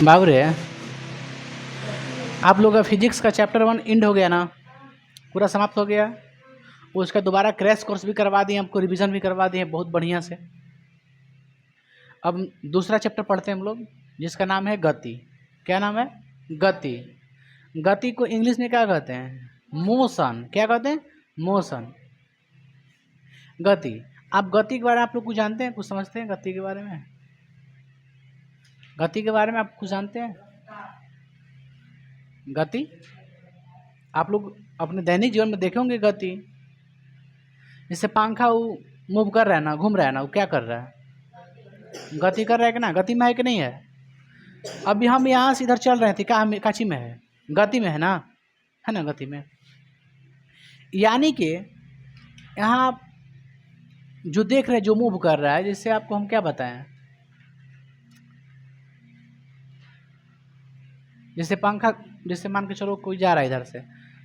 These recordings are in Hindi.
बाबरे, आप लोग का फिजिक्स का चैप्टर 1 एंड हो गया ना, पूरा समाप्त हो गया। उसका दोबारा क्रैश कोर्स भी करवा दिए, हमको रिवीजन भी करवा दिए बहुत बढ़िया से। अब दूसरा चैप्टर पढ़ते हैं हम लोग, जिसका नाम है गति। क्या नाम है? गति। गति को इंग्लिश में क्या कहते हैं? मोशन। क्या कहते हैं? मोशन। गति। आप गति के बारे में आप लोग कुछ जानते हैं, कुछ समझते हैं गति के बारे में? गति के बारे में आप कुछ जानते हैं? गति आप लोग अपने दैनिक जीवन में देखे होंगे गति। जैसे पंखा वो मूव कर रहा है ना, घूम रहा है ना, वो क्या कर रहा है? गति कर रहा है कि ना? गति में है कि नहीं है? अभी हम यहाँ से इधर चल रहे थे, क्या काची में है? गति में है ना, है ना, गति में। यानी कि यहाँ आप जो देख रहे हैं, जो मूव कर रहा है, जिससे आपको हम क्या बताएं? जैसे पंखा, जैसे मान के चलो कोई जा रहा है इधर से,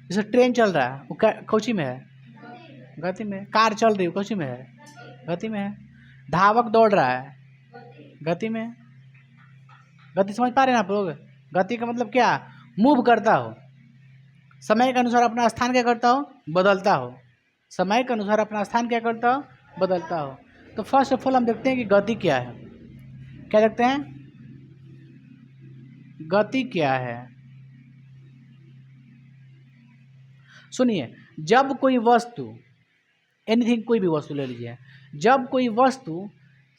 जैसे ट्रेन चल रहा है, वो कौची में है? गति में। कार चल रही है, कौची में है? गति में है। धावक दौड़ रहा है, गति में। गति समझ पा रहे हैं आप लोग? गति का मतलब क्या? मूव करता हो, समय के अनुसार अपना स्थान क्या करता हो? बदलता हो। समय के अनुसार अपना स्थान क्या करता हो? बदलता हो। तो फर्स्ट ऑफ ऑल हम देखते हैं कि गति क्या है। क्या देखते हैं? गति क्या है? सुनिए, जब कोई वस्तु, एनीथिंग, कोई भी वस्तु ले लीजिए, जब कोई वस्तु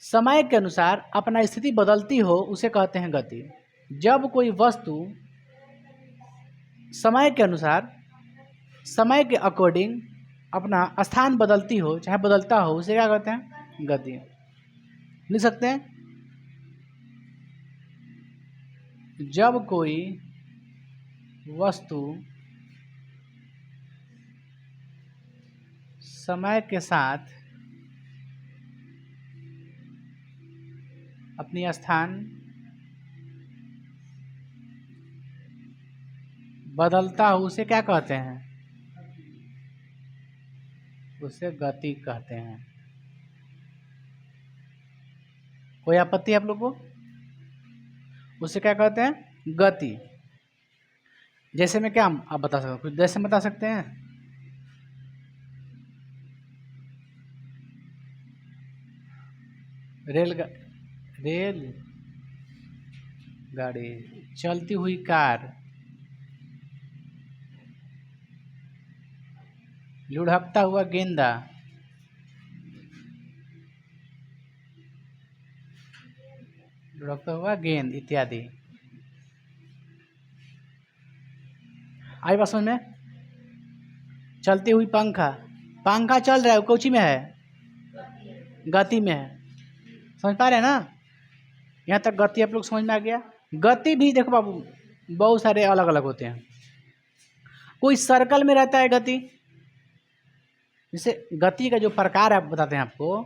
समय के अनुसार अपना स्थिति बदलती हो, उसे कहते हैं गति। जब कोई वस्तु समय के अनुसार, समय के अकॉर्डिंग अपना स्थान बदलती हो, चाहे बदलता हो, उसे क्या कहते हैं? गति। लिख सकते हैं, जब कोई वस्तु समय के साथ अपनी स्थान बदलता हो, उसे क्या कहते हैं? उसे गति कहते हैं। कोई आपत्ति है आप लोग को? उसे क्या कहते हैं? गति। जैसे मैं क्या आप बता सकते हो? कुछ जैसे बता सकते हैं? रेल गाड़ी, चलती हुई कार, लुढ़कता हुआ गेंदा, लुढ़कता हुआ गेंद इत्यादि। आई बात समझ में? चलती हुई पंखा, पंखा चल रहा है, वो कौची में है? गति में है। समझ पा रहे हैं ना? यहाँ तक गति आप लोग समझ में आ गया। गति भी देखो बाबू, बहुत सारे अलग अलग होते हैं। कोई सर्कल में रहता है गति। जैसे गति का जो प्रकार है, बताते हैं आपको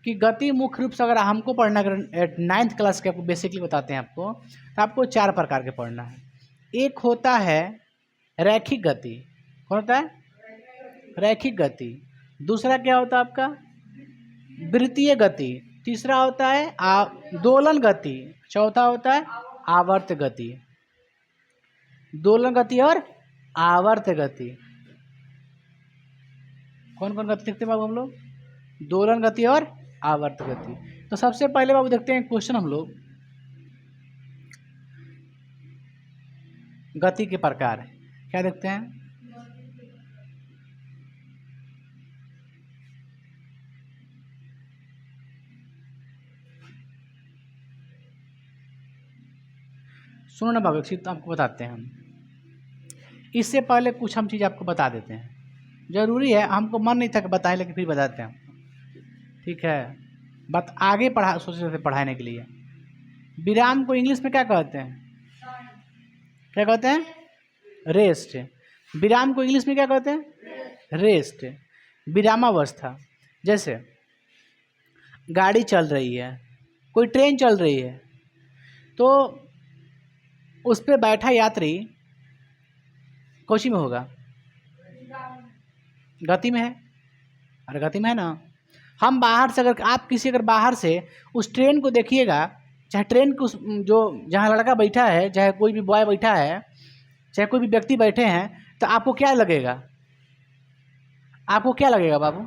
कि गति मुख्य रूप से, अगर हमको पढ़ना, अगर 9th क्लास के आपको बेसिकली बताते हैं आपको, तो आपको 4 प्रकार के पढ़ना है। एक होता है रैखिक गति। कौन होता है? रैखिक गति। दूसरा क्या होता है आपका? वृत्तीय गति। तीसरा होता है दोलन गति। चौथा होता है आवर्त गति। दोलन गति और आवर्त गति। कौन कौन गति देखते हैं बाबू हम लोग? दोलन गति और आवर्त गति। तो सबसे पहले बाबू देखते हैं क्वेश्चन हम लोग, गति के प्रकार। क्या देखते हैं? सुनो ना बाबू, एक आपको बताते हैं हम। इससे पहले कुछ हम चीज़ आपको बता देते हैं, जरूरी है, हमको मन नहीं था कि बताएं, लेकिन फिर बताते हैं। ठीक है, बात आगे सोच रहे थे पढ़ाने के लिए। विराम को इंग्लिश में क्या कहते हैं? क्या कहते हैं? रेस्ट। विराम को इंग्लिश में क्या कहते हैं? रेस्ट। विरामावस्था। जैसे गाड़ी चल रही है, कोई ट्रेन चल रही है, तो उस पर बैठा यात्री कौची में होगा? गति में है। अरे गति में है ना। हम बाहर से, अगर आप किसी, अगर बाहर से उस ट्रेन को देखिएगा, चाहे ट्रेन के उस जो जहाँ लड़का बैठा है, चाहे कोई भी बॉय बैठा है, चाहे कोई भी व्यक्ति बैठे हैं, तो आपको क्या लगेगा? आपको क्या लगेगा बाबू?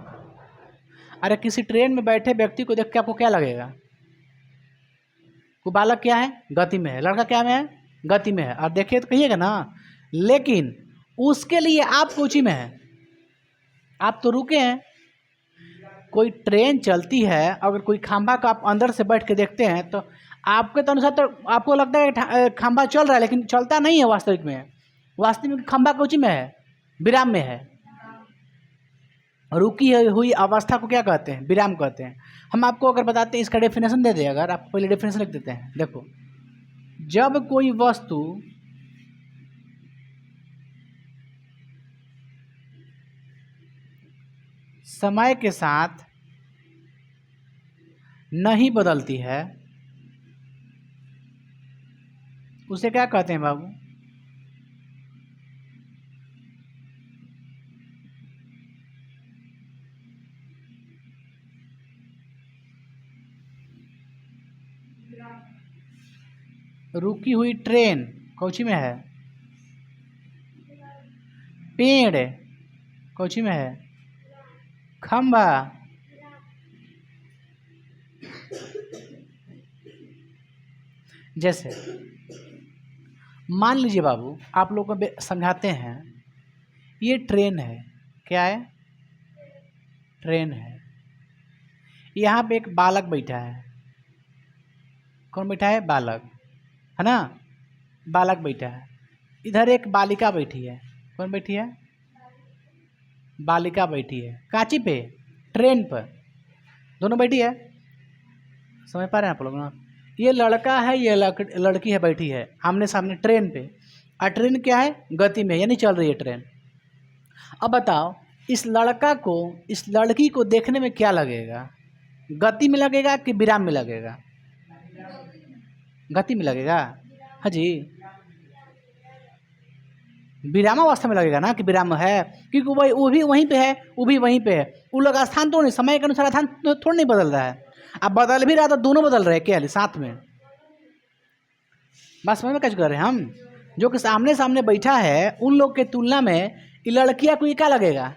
अरे किसी ट्रेन में बैठे व्यक्ति को देख के आपको क्या लगेगा? वो बालक क्या है? गति में है। लड़का क्या में है? गति में है। और देखिए तो कहिएगा ना, लेकिन उसके लिए आप कोची में है, आप तो रुके हैं। कोई ट्रेन चलती है, अगर कोई खंभा का आप अंदर से बैठ के देखते हैं तो आपके तो अनुसार तो आपको लगता है कि खंभा चल रहा है, लेकिन चलता नहीं है वास्तविक में। वास्तविक में खंभा कोची में है? विराम में है। रुकी हुई अवस्था को क्या कहते हैं? विराम कहते हैं। हम आपको अगर बताते हैं, इसका डेफिनेशन दे दें, अगर आप पहले डेफिनेशन लिख देते हैं। देखो, जब कोई वस्तु समय के साथ नहीं बदलती है, उसे क्या कहते हैं बाबू? रुकी हुई ट्रेन कौची में है? पेड़ कौची में है? खंभा। जैसे मान लीजिए बाबू, आप लोगों को समझाते हैं, ये ट्रेन है। क्या है? ट्रेन है। यहाँ पे एक बालक बैठा है। कौन बैठा है? बालक, है ना? बालक बैठा है। इधर एक बालिका बैठी है। कौन बैठी है? बालिका बैठी है। काची पे? ट्रेन पर। दोनों बैठी है। समझ पा रहे हैं आप लोग ना? ये लड़का है, ये लड़की है, बैठी है आमने सामने ट्रेन पे। और ट्रेन क्या है? गति में, यानी चल रही है ट्रेन। अब बताओ, इस लड़का को, इस लड़की को देखने में क्या लगेगा? गति में लगेगा कि विराम में लगेगा? गति में लगेगा। हाँ जी, विरामावस्था में लगेगा ना, कि विराम है, क्योंकि वो भी वहीं पे है, वो भी वहीं पे है। वो लोग स्थान तो नहीं, समय के अनुसार स्थान थोड़ा नहीं बदल रहा है। अब बदल भी रहा तो दोनों बदल रहे हैं क्या साथ में? बस समझ में कैसे कर रहे हैं हम? जो कि सामने सामने बैठा है, उन लोग के तुलना में ये लड़कियां को ये क्या लगेगा?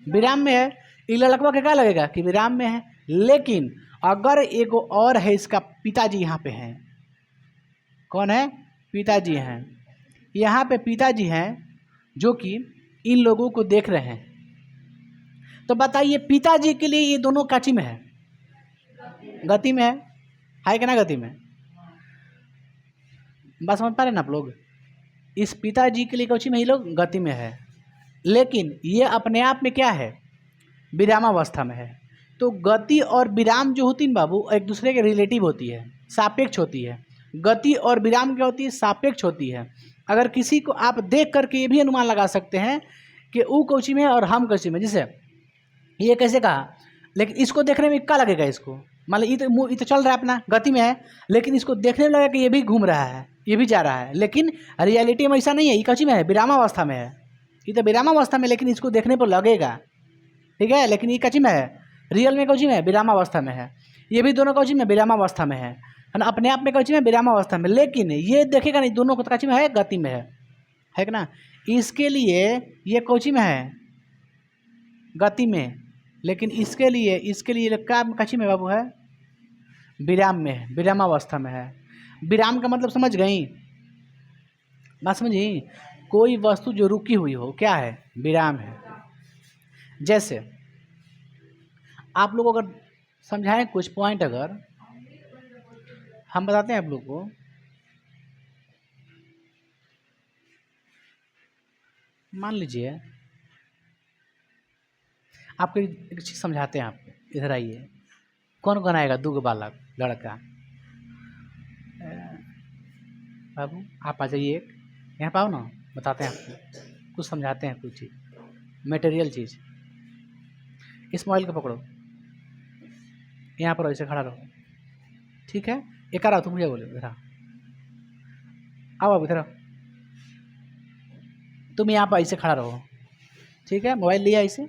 विराम में है। ये लड़कवा के क्या लगेगा? कि विराम में है। लेकिन अगर एक और है, इसका पिताजी यहाँ पे हैं। कौन है? पिताजी हैं। यहाँ पे पिताजी हैं जो कि इन लोगों को देख रहे हैं। तो बताइए, पिताजी के लिए ये दोनों काची में है? गति में है कि ना? गति में। बात समझ पा रहे हैं ना आप लोग? इस पिताजी के लिए कौची में ये लोग गति में है, लेकिन ये अपने आप में क्या है? विरामावस्था में है। तो गति और विराम जो होती है बाबू, एक दूसरे के रिलेटिव होती है, सापेक्ष होती है। गति और विराम क्या होती है? सापेक्ष होती है। अगर किसी को आप देख करके ये भी अनुमान लगा सकते हैं कि वो कौची में है और हम कौची में। जैसे ये कैसे कहा, लेकिन इसको देखने में क्या लगेगा? इसको मान लो ये तो चल रहा है अपना, गति में है, लेकिन इसको देखने में लगेगा कि ये भी घूम रहा है, ये भी जा रहा है, लेकिन रियलिटी में ऐसा नहीं है। ये कौची में है? विरामावस्था में है। ये तो विरामावस्था में, लेकिन इसको देखने पर लगेगा, ठीक है, लेकिन ये कौची में है? रियल में कौची में है? विरामावस्था में है। ये भी दोनों कौची में? विरामावस्था में है ना? अपने आप में कौची में? विरामावस्था में। लेकिन ये देखेगा नहीं, दोनों को कौची में है? गति में है कि ना? इसके लिए ये कौची में है? गति में। लेकिन इसके लिए क्या कौची में बाबू है? विराम में है, विरामावस्था में है। विराम का मतलब समझ गई? बात समझी? कोई वस्तु जो रुकी हुई हो, क्या है? विराम है। जैसे आप लोग अगर समझाएं कुछ पॉइंट, अगर हम बताते हैं आप लोग को, मान लीजिए आपको एक चीज़ समझाते हैं आपको। इधर आइए, कौन कौन आएगा? दो बालक, लड़का। बाबू आप आ जाइए, एक यहाँ पाओ ना, बताते हैं आपको, कुछ समझाते हैं, कुछ चीज़, मटेरियल चीज़। इस मोबाइल को पकड़ो, यहाँ पर ऐसे खड़ा रहो, ठीक है? एक आ रहा, तुम मुझे बोले इधर आओ, अब इधर आओ। तुम यहाँ पर ऐसे खड़ा रहो, ठीक है? मोबाइल लिया, ऐसे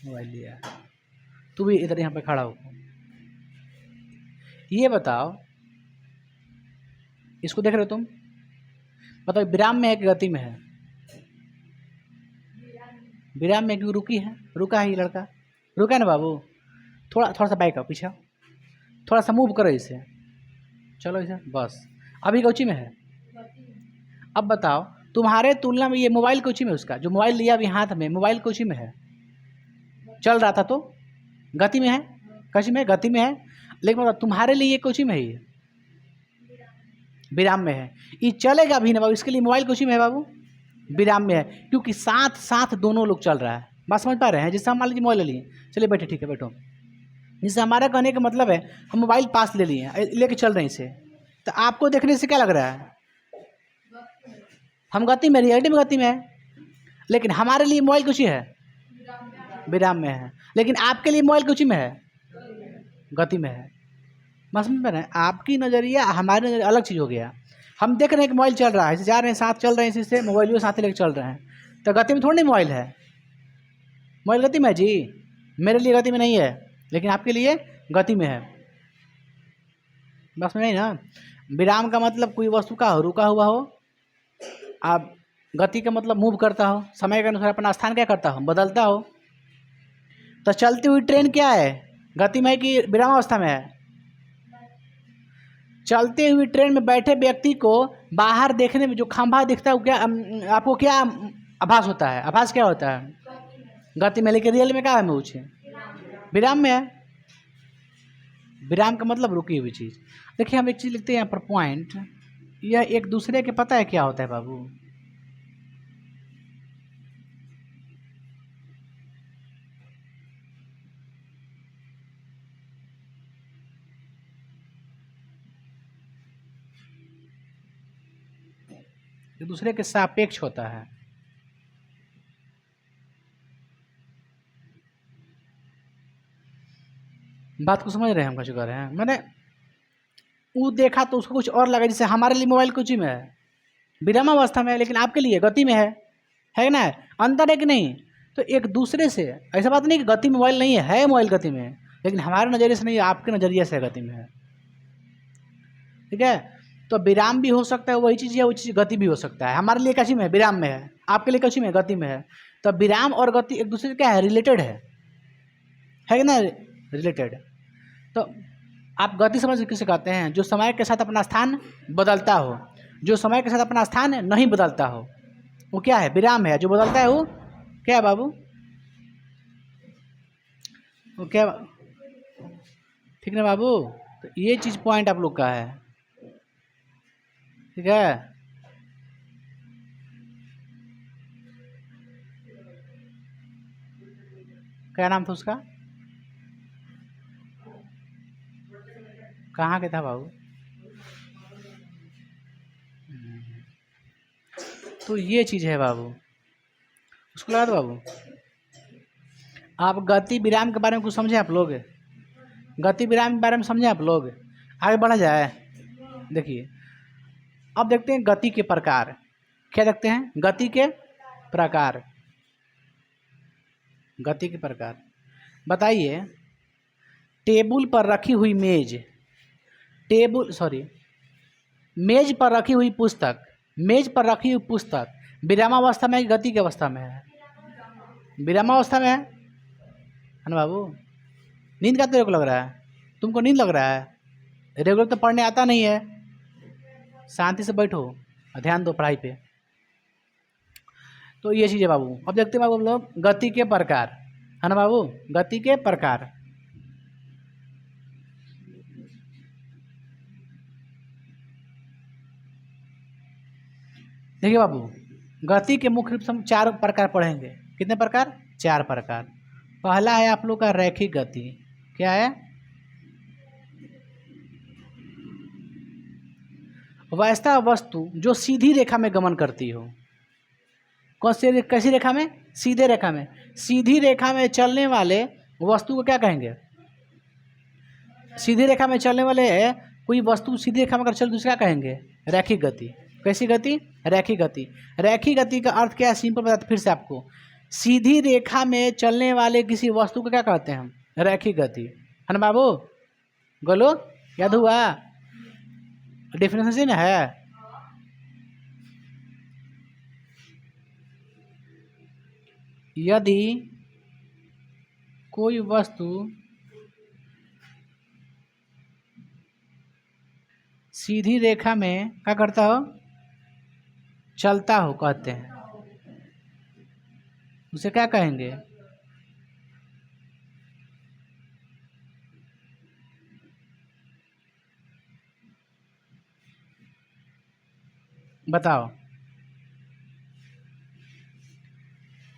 मोबाइल लिया, तू भी इधर यहाँ पे खड़ा हो। ये बताओ, इसको देख रहे हो तुम? बताओ विराम में है कि गति में है? विराम में, क्यों रुकी है, रुका है ये लड़का, रुका है ना बाबू। थोड़ा थोड़ा सा बैक आओ, पीछे आओ, थोड़ा सा मूव करो इसे, चलो इसे, बस। अभी कोची में है? अब बताओ तुम्हारे तुलना में ये मोबाइल कोची में, उसका जो मोबाइल लिया अभी हाथ में, मोबाइल कोची में है? चल रहा था तो गति में है, कची में, गति में है। लेकिन बताओ तुम्हारे लिए ये कोची में है? ये विराम में है। ये चलेगा भी ना बाबू, इसके लिए मोबाइल कोची में है बाबू? विराम में है, क्योंकि साथ साथ दोनों लोग चल रहा है। बात समझ पा रहे हैं? जिससे हम मान लीजिए मोबाइल ले लिए, चलिए बैठे, ठीक है बैठो। जिससे हमारा कहने का मतलब है हम मोबाइल पास ले लिए, लेके चल रहे हैं इसे, तो आपको देखने से क्या लग रहा है? हम गति में, रियलिटी में गति में है, लेकिन हमारे लिए मोबाइल कुछ है, विराम में है। लेकिन आपके लिए मोबाइल कुछ में है, गति में है। बस समझ में, आपकी नज़रिया हमारी नज़रिया अलग चीज़ हो गया। हम देख रहे हैं कि मोबाइल चल रहा है, इसे जा रहे हैं, साथ चल रहे हैं, इसी से मोबाइल भी साथ लेकर चल रहे हैं, तो गति में थोड़ी नहीं मोबाइल है। मोबाइल गति में है जी, मेरे लिए गति में नहीं है, लेकिन आपके लिए गति में है। बस में नहीं ना। विराम का मतलब कोई वस्तु का हो, रुका हुआ हो। आप गति का मतलब मूव करता हो, समय के अनुसार अपना स्थान क्या करता हो, बदलता हो। तो चलती हुई ट्रेन क्या है, गति में है कि विराम अवस्था में है? चलते हुई ट्रेन में बैठे व्यक्ति को बाहर देखने में जो खंभा दिखता है, वो क्या आपको क्या आभास होता है? आभास क्या होता है? गति में। लेकिन रियल में क्या है, मुझे विराम में है। विराम का मतलब रुकी हुई चीज़। देखिए हम एक चीज़ लिखते हैं यहाँ पर, पॉइंट, यह एक दूसरे के पता है क्या होता है बाबू? एक दूसरे के सापेक्ष होता है। बात को समझ रहे हैं हम? कुछ कर रहे हैं, मैंने वो देखा तो उसको कुछ और लगा। जैसे हमारे लिए मोबाइल कुछ में है, विराम अवस्था में है, लेकिन आपके लिए गति में है ना? अंतर है कि नहीं? तो एक दूसरे से, ऐसा बात नहीं कि गति में मोबाइल नहीं है मोबाइल गति में है, लेकिन हमारे नज़रिए से नहीं, आपके नज़रिए से गति में है। ठीक है? तो विराम भी हो सकता है वही चीज़, या वही चीज़ गति भी हो सकता है। हमारे लिए कैसी में है, विराम में है, आपके लिए कैसी में है, गति में है। तो विराम और गति एक दूसरे से क्या है, रिलेटेड है कि ना? रिलेटेड। तो आप गति समझ किसे कहते हैं? जो समय के साथ अपना स्थान बदलता हो। जो समय के साथ अपना स्थान नहीं बदलता हो वो क्या है, विराम है। जो बदलता है वो क्या है बाबू? वो क्या? ठीक ना बाबू? तो ये चीज़ पॉइंट आप लोग का है, ठीक है? क्या नाम था उसका, कहाँ के था बाबू? तो ये चीज़ है बाबू, उसको लगा दो बाबू। आप गति विराम के बारे में कुछ समझे आप लोग? गति विराम के बारे में समझे आप लोग? आगे बढ़ा जाए। देखिए अब देखते हैं गति के प्रकार। क्या देखते हैं? गति के प्रकार। गति के प्रकार बताइए। टेबल पर रखी हुई मेज, मेज पर रखी हुई पुस्तक, मेज पर रखी हुई पुस्तक विरामावस्था में, गति की अवस्था में है? विरामावस्था में है ना बाबू? नींद का तेरे को लग रहा है? तुमको नींद लग रहा है? रेगुलर तो पढ़ने आता नहीं है। शांति से बैठो और ध्यान दो पढ़ाई पे। तो ये चीज़ है बाबू। अब देखते हैं बाबू हम लोग गति के प्रकार, है ना बाबू? गति के प्रकार। देखिए बाबू, गति के मुख्य रूप से हम 4 प्रकार पढ़ेंगे। कितने प्रकार? 4 प्रकार। पहला है आप लोग का रैखिक गति। क्या है? वैसा वस्तु जो सीधी रेखा में गमन करती हो। कौन सी, कैसी रेखा में? सीधे रेखा में। सीधी रेखा में चलने वाले वस्तु को क्या कहेंगे? सीधी रेखा में चलने वाले कोई वस्तु सीधी रेखा में अगर चल, दूसरा कहेंगे रैखिक गति। कैसी गति? रैखिक गति। रैखिक गति का अर्थ क्या है? सिंपल बताते फिर से आपको। सीधी रेखा में चलने वाले किसी वस्तु को क्या कहते हैं हम? रैखिक गति, है ना बाबू? बोलो, याद हुआ? डेफिनेशन से ना है। यदि कोई वस्तु सीधी रेखा में क्या करता हो, चलता हो, कहते हैं, उसे क्या कहेंगे? बताओ।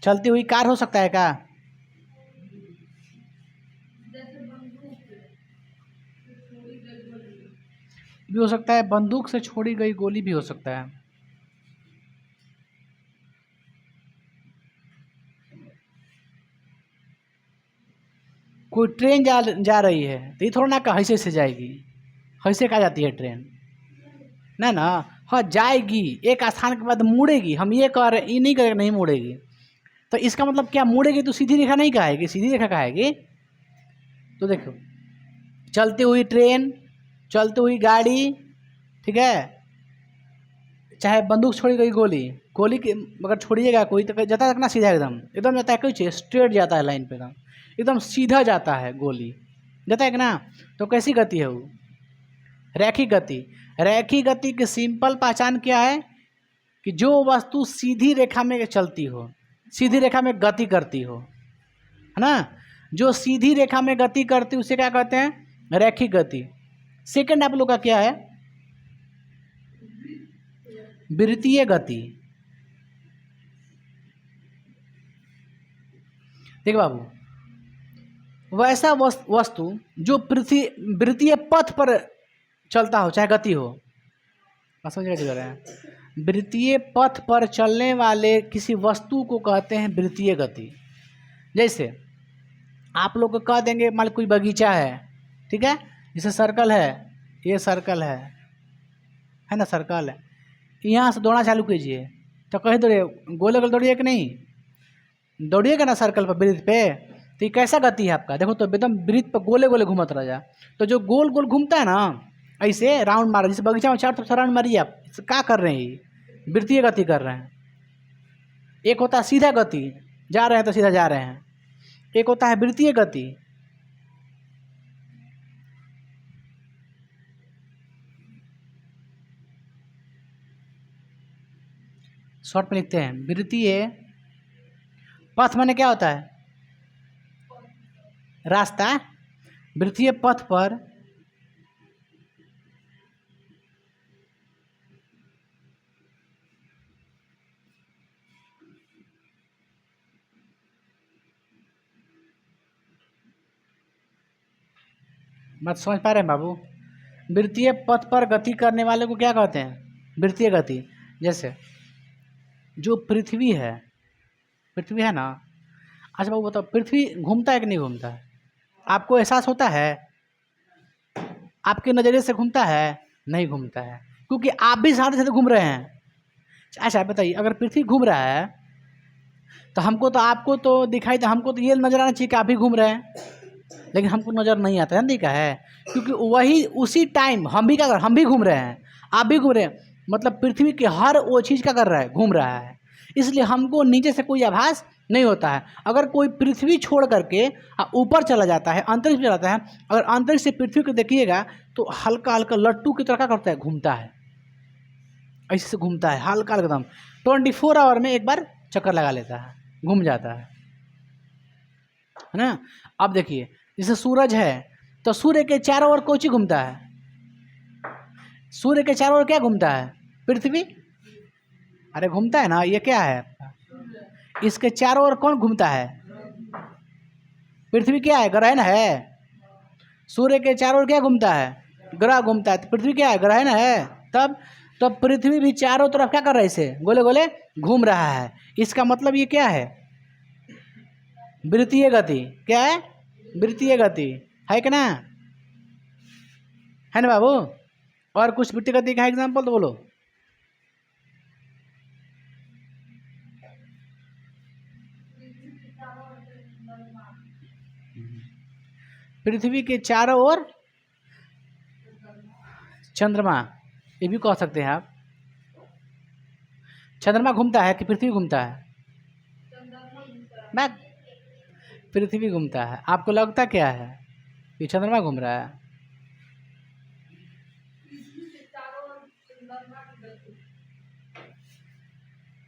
चलती हुई कार हो सकता है क्या? भी हो सकता है, बंदूक से छोड़ी गई गोली भी हो सकता है। कोई ट्रेन जा रही है तो ये थोड़ा ना का हैसे से जाएगी, हैसे कहा जाती है ट्रेन, ना ना। हाँ जाएगी, एक स्थान के बाद मुड़ेगी, हम ये कह रहे, ये नहीं कह रहे नहीं मुड़ेगी। तो इसका मतलब क्या, मुड़ेगी तो सीधी रेखा नहीं कहेगी, सीधी रेखा कहेगी। तो देखो, चलती हुई ट्रेन, चलती हुई गाड़ी, ठीक है, चाहे बंदूक छोड़ी गई गोली, गोली की अगर छोड़िएगा कोई तो जाता है ना सीधा, एकदम एकदम जाता है, कोई चीज स्ट्रेट जाता है लाइन पे, एकदम एकदम सीधा जाता है गोली, जाता है कि ना। तो कैसी गति है वो? रैखिक गति। रैखिक गति की सिंपल पहचान क्या है? कि जो वस्तु सीधी रेखा में चलती हो, सीधी रेखा में गति करती हो, है ना, जो सीधी रेखा में गति करती उसे क्या कहते हैं? रैखिक गति। सेकंड आप लोग का क्या है? वृत्तीय गति। देखो बाबू, वैसा वस्तु जो पृथ्वी वृत्तीय पथ पर चलता हो, चाहे गति हो, समझ रहे हैं? वृत्तीय पथ पर चलने वाले किसी वस्तु को कहते हैं वृत्तीय गति। जैसे आप लोग को कह देंगे, मान लो कोई बगीचा है, ठीक है, जैसे सर्कल है, ये सर्कल है ना, सर्कल है, यहाँ से दौड़ना चालू कीजिए, तो कहीं दौड़िए, गोले गोले दौड़िए कि नहीं, दौड़िएगा ना सर्कल पर, वृत्त पे। तो ये कैसा गति है आपका? देखो तो एकदम वृत्त पर गोले गोले घूमत रह जा। तो जो गोल गोल घूमता है ना, ऐसे राउंड मारा, जैसे बगीचा में चार तरफ से राउंड मारिए आप, क्या कर रहे हैं? वृत्तीय गति कर रहे हैं। एक होता है सीधा गति, जा रहे हैं तो सीधा जा रहे हैं, एक होता है वृत्तीय गति। शॉर्ट में लिखते हैं, वृत्तीय पथ माने क्या होता है? रास्ता। वृत्तीय पथ पर मत समझ पा रहे हैं बाबू? वृत्तीय पथ पर गति करने वाले को क्या कहते हैं? वृत्तीय गति। जैसे जो पृथ्वी है ना, अच्छा बाबू बताओ, पृथ्वी घूमता है कि नहीं घूमता है? आपको एहसास होता है? आपके नज़रिए से घूमता है? नहीं घूमता है, क्योंकि आप भी साथ साथ घूम रहे हैं। अच्छा बताइए, अगर पृथ्वी घूम रहा है तो हमको तो, आपको तो दिखाई, तो हमको तो ये नजर आना चाहिए कि आप भी घूम रहे हैं, लेकिन हमको नज़र नहीं आता, जानती क्या है? क्योंकि वही उसी टाइम हम भी क्या कर, हम भी घूम रहे हैं, आप भी घूम रहे हैं, मतलब पृथ्वी के हर वो चीज़ क्या कर रहा है? घूम रहा है। इसलिए हमको नीचे से कोई आभास नहीं होता है। अगर कोई पृथ्वी छोड़ करके ऊपर चला जाता है, अंतरिक्ष में चला जाता है, अगर अंतरिक्ष से पृथ्वी को देखिएगा तो हल्का हल्का लट्टू की तरह क्या करता है? घूमता है, ऐसे से घूमता है हल्का एकदम, 24 आवर में एक बार चक्कर लगा लेता है, घूम जाता है ना। अब देखिए, जैसे सूरज है, तो सूर्य के चारों ओर कौन सी घूमता है? सूर्य के चारों ओर क्या घूमता है? पृथ्वी। अरे घूमता है ना, ये क्या है? इसके चारों ओर कौन घूमता है? पृथ्वी क्या है? ग्रहण है। सूर्य के चारों ओर क्या घूमता है? ग्रह घूमता है। तो पृथ्वी क्या है? ग्रहण है। तब तो पृथ्वी भी चारों तरफ क्या कर रहा है? इसे गोले गोले घूम रहा है। इसका मतलब ये क्या है? वृत्तीय गति। क्या है? वृत्तीय गति है कि ना? है ना बाबू? और कुछ वृत्तीय गति का एग्जाम्पल तो बोलो। पृथ्वी के चारों ओर चंद्रमा, ये भी कह सकते हैं आप। चंद्रमा घूमता है कि पृथ्वी घूमता है? मैं पृथ्वी घूमता है। आपको लगता क्या है कि चंद्रमा घूम रहा है?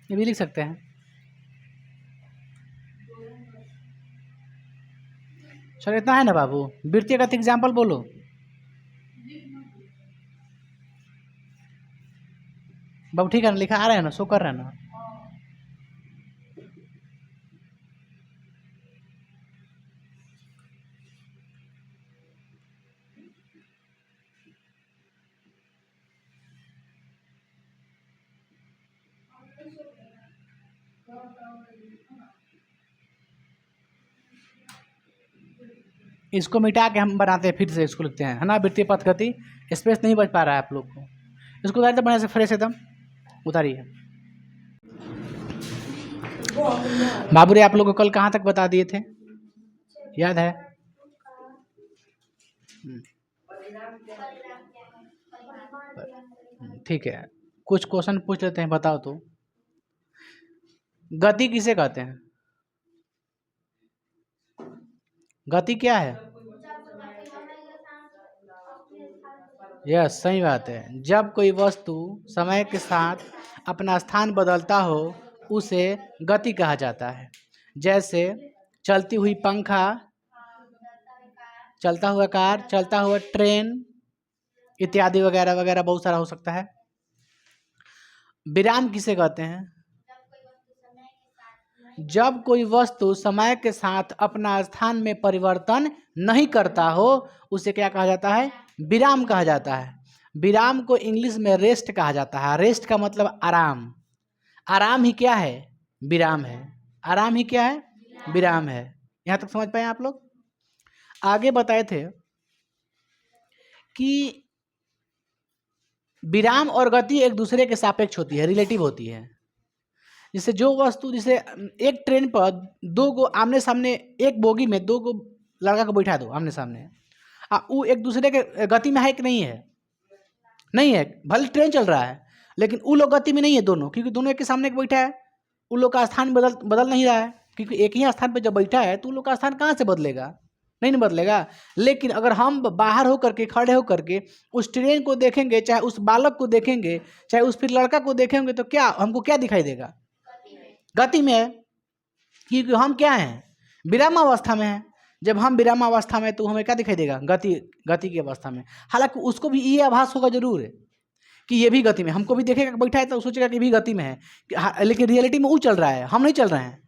ये भी लिख सकते हैं। चलो इतना है ना बाबू। वृत्तीय गति एग्जाम्पल बोलो। बाबू ठीक है ना, लिखा आ रहा है ना, शो कर रहा है ना? इसको मिटा के हम बनाते हैं, फिर से इसको लिखते हैं, है ना। वृत्तीय पथ गति, स्पेस नहीं बच पा रहा है आप लोग को। इसको उतारिए बने से फ्रेश एकदम उतारिए। बाबू रे आप लोग को कल कहाँ तक बता दिए थे, याद है? ठीक है, कुछ क्वेश्चन पूछ लेते हैं, बताओ तो। गति किसे कहते हैं? गति क्या है? यस, सही बात है। जब कोई वस्तु समय के साथ अपना स्थान बदलता हो उसे गति कहा जाता है। जैसे चलती हुई पंखा, चलता हुआ कार, चलता हुआ ट्रेन इत्यादि वगैरह वगैरह बहुत सारा हो सकता है। विराम किसे कहते हैं? जब कोई वस्तु समय के साथ अपना स्थान में परिवर्तन नहीं करता हो उसे क्या कहा जाता है? विराम कहा जाता है। विराम को इंग्लिश में रेस्ट कहा जाता है। रेस्ट का मतलब आराम। आराम ही क्या है? विराम है। आराम ही क्या है? विराम है। यहाँ तक समझ पाए आप लोग? आगे बताए थे कि विराम और गति एक दूसरे के सापेक्ष होती है, रिलेटिव होती है। जैसे जो वस्तु, जैसे एक ट्रेन पर दो गो आमने सामने, एक बोगी में दो गो लड़का को बैठा दो आमने सामने, वो एक दूसरे के गति में है कि नहीं है? नहीं है। भले ट्रेन चल रहा है लेकिन वो लोग गति में नहीं है दोनों, क्योंकि दोनों एक के सामने बैठा है। उन लोग का स्थान बदल नहीं रहा है, क्योंकि एक ही स्थान पर जब बैठा है तो उन लोग का स्थान कहाँ से बदलेगा? नहीं बदलेगा। लेकिन अगर हम बाहर होकर के, खड़े होकर के उस ट्रेन को देखेंगे, चाहे उस बालक को देखेंगे, चाहे उस फिर लड़का को देखेंगे, तो क्या हमको क्या दिखाई देगा? गति में है, क्योंकि हम क्या हैं? विरामावस्था में है। जब हम विरामावस्था में, तो हमें क्या दिखाई देगा? गति की अवस्था में। हालांकि उसको भी ये आभास होगा जरूर है कि ये भी गति में, हमको भी देखेगा बैठा है तो सोचेगा कि भी गति में है, लेकिन रियलिटी में वो चल रहा है, हम नहीं चल रहे हैं।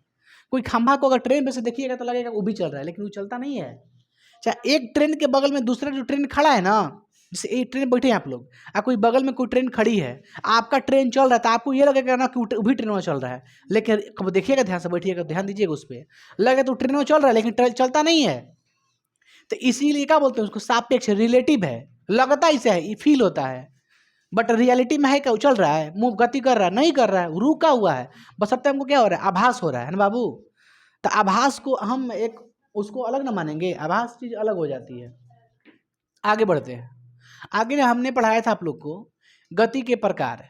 कोई खंभा को अगर ट्रेन में से देखिएगा तो लगेगा वो भी चल रहा है, लेकिन वो चलता नहीं है। चाहे एक ट्रेन के बगल में दूसरा जो ट्रेन खड़ा है ना, जैसे एक ट्रेन बैठे हैं आप लोग, कोई बगल में कोई ट्रेन खड़ी है, आपका ट्रेन चल रहा है तो आपको ये लगेगा ना कि वो भी ट्रेन में चल रहा है, लेकिन कब देखिएगा, ध्यान से बैठिएगा, ध्यान दीजिएगा उस पर, लगे तो ट्रेन में चल रहा है लेकिन ट्रेन चलता नहीं है। तो इसीलिए क्या बोलते हैं उसको? सापेक्ष, रिलेटिव है। लगता इसे है, फील होता है, बट रियलिटी में है क्या? चल रहा है, मूव गति कर रहा है, नहीं कर रहा है, रुका हुआ है। बस अब तक हमको क्या हो रहा है? आभास हो रहा है ना बाबू। तो आभास को हम एक उसको अलग ना मानेंगे, आभास चीज अलग हो जाती है। आगे बढ़ते हैं। आगे ना हमने पढ़ाया था आप लोग को गति के प्रकार।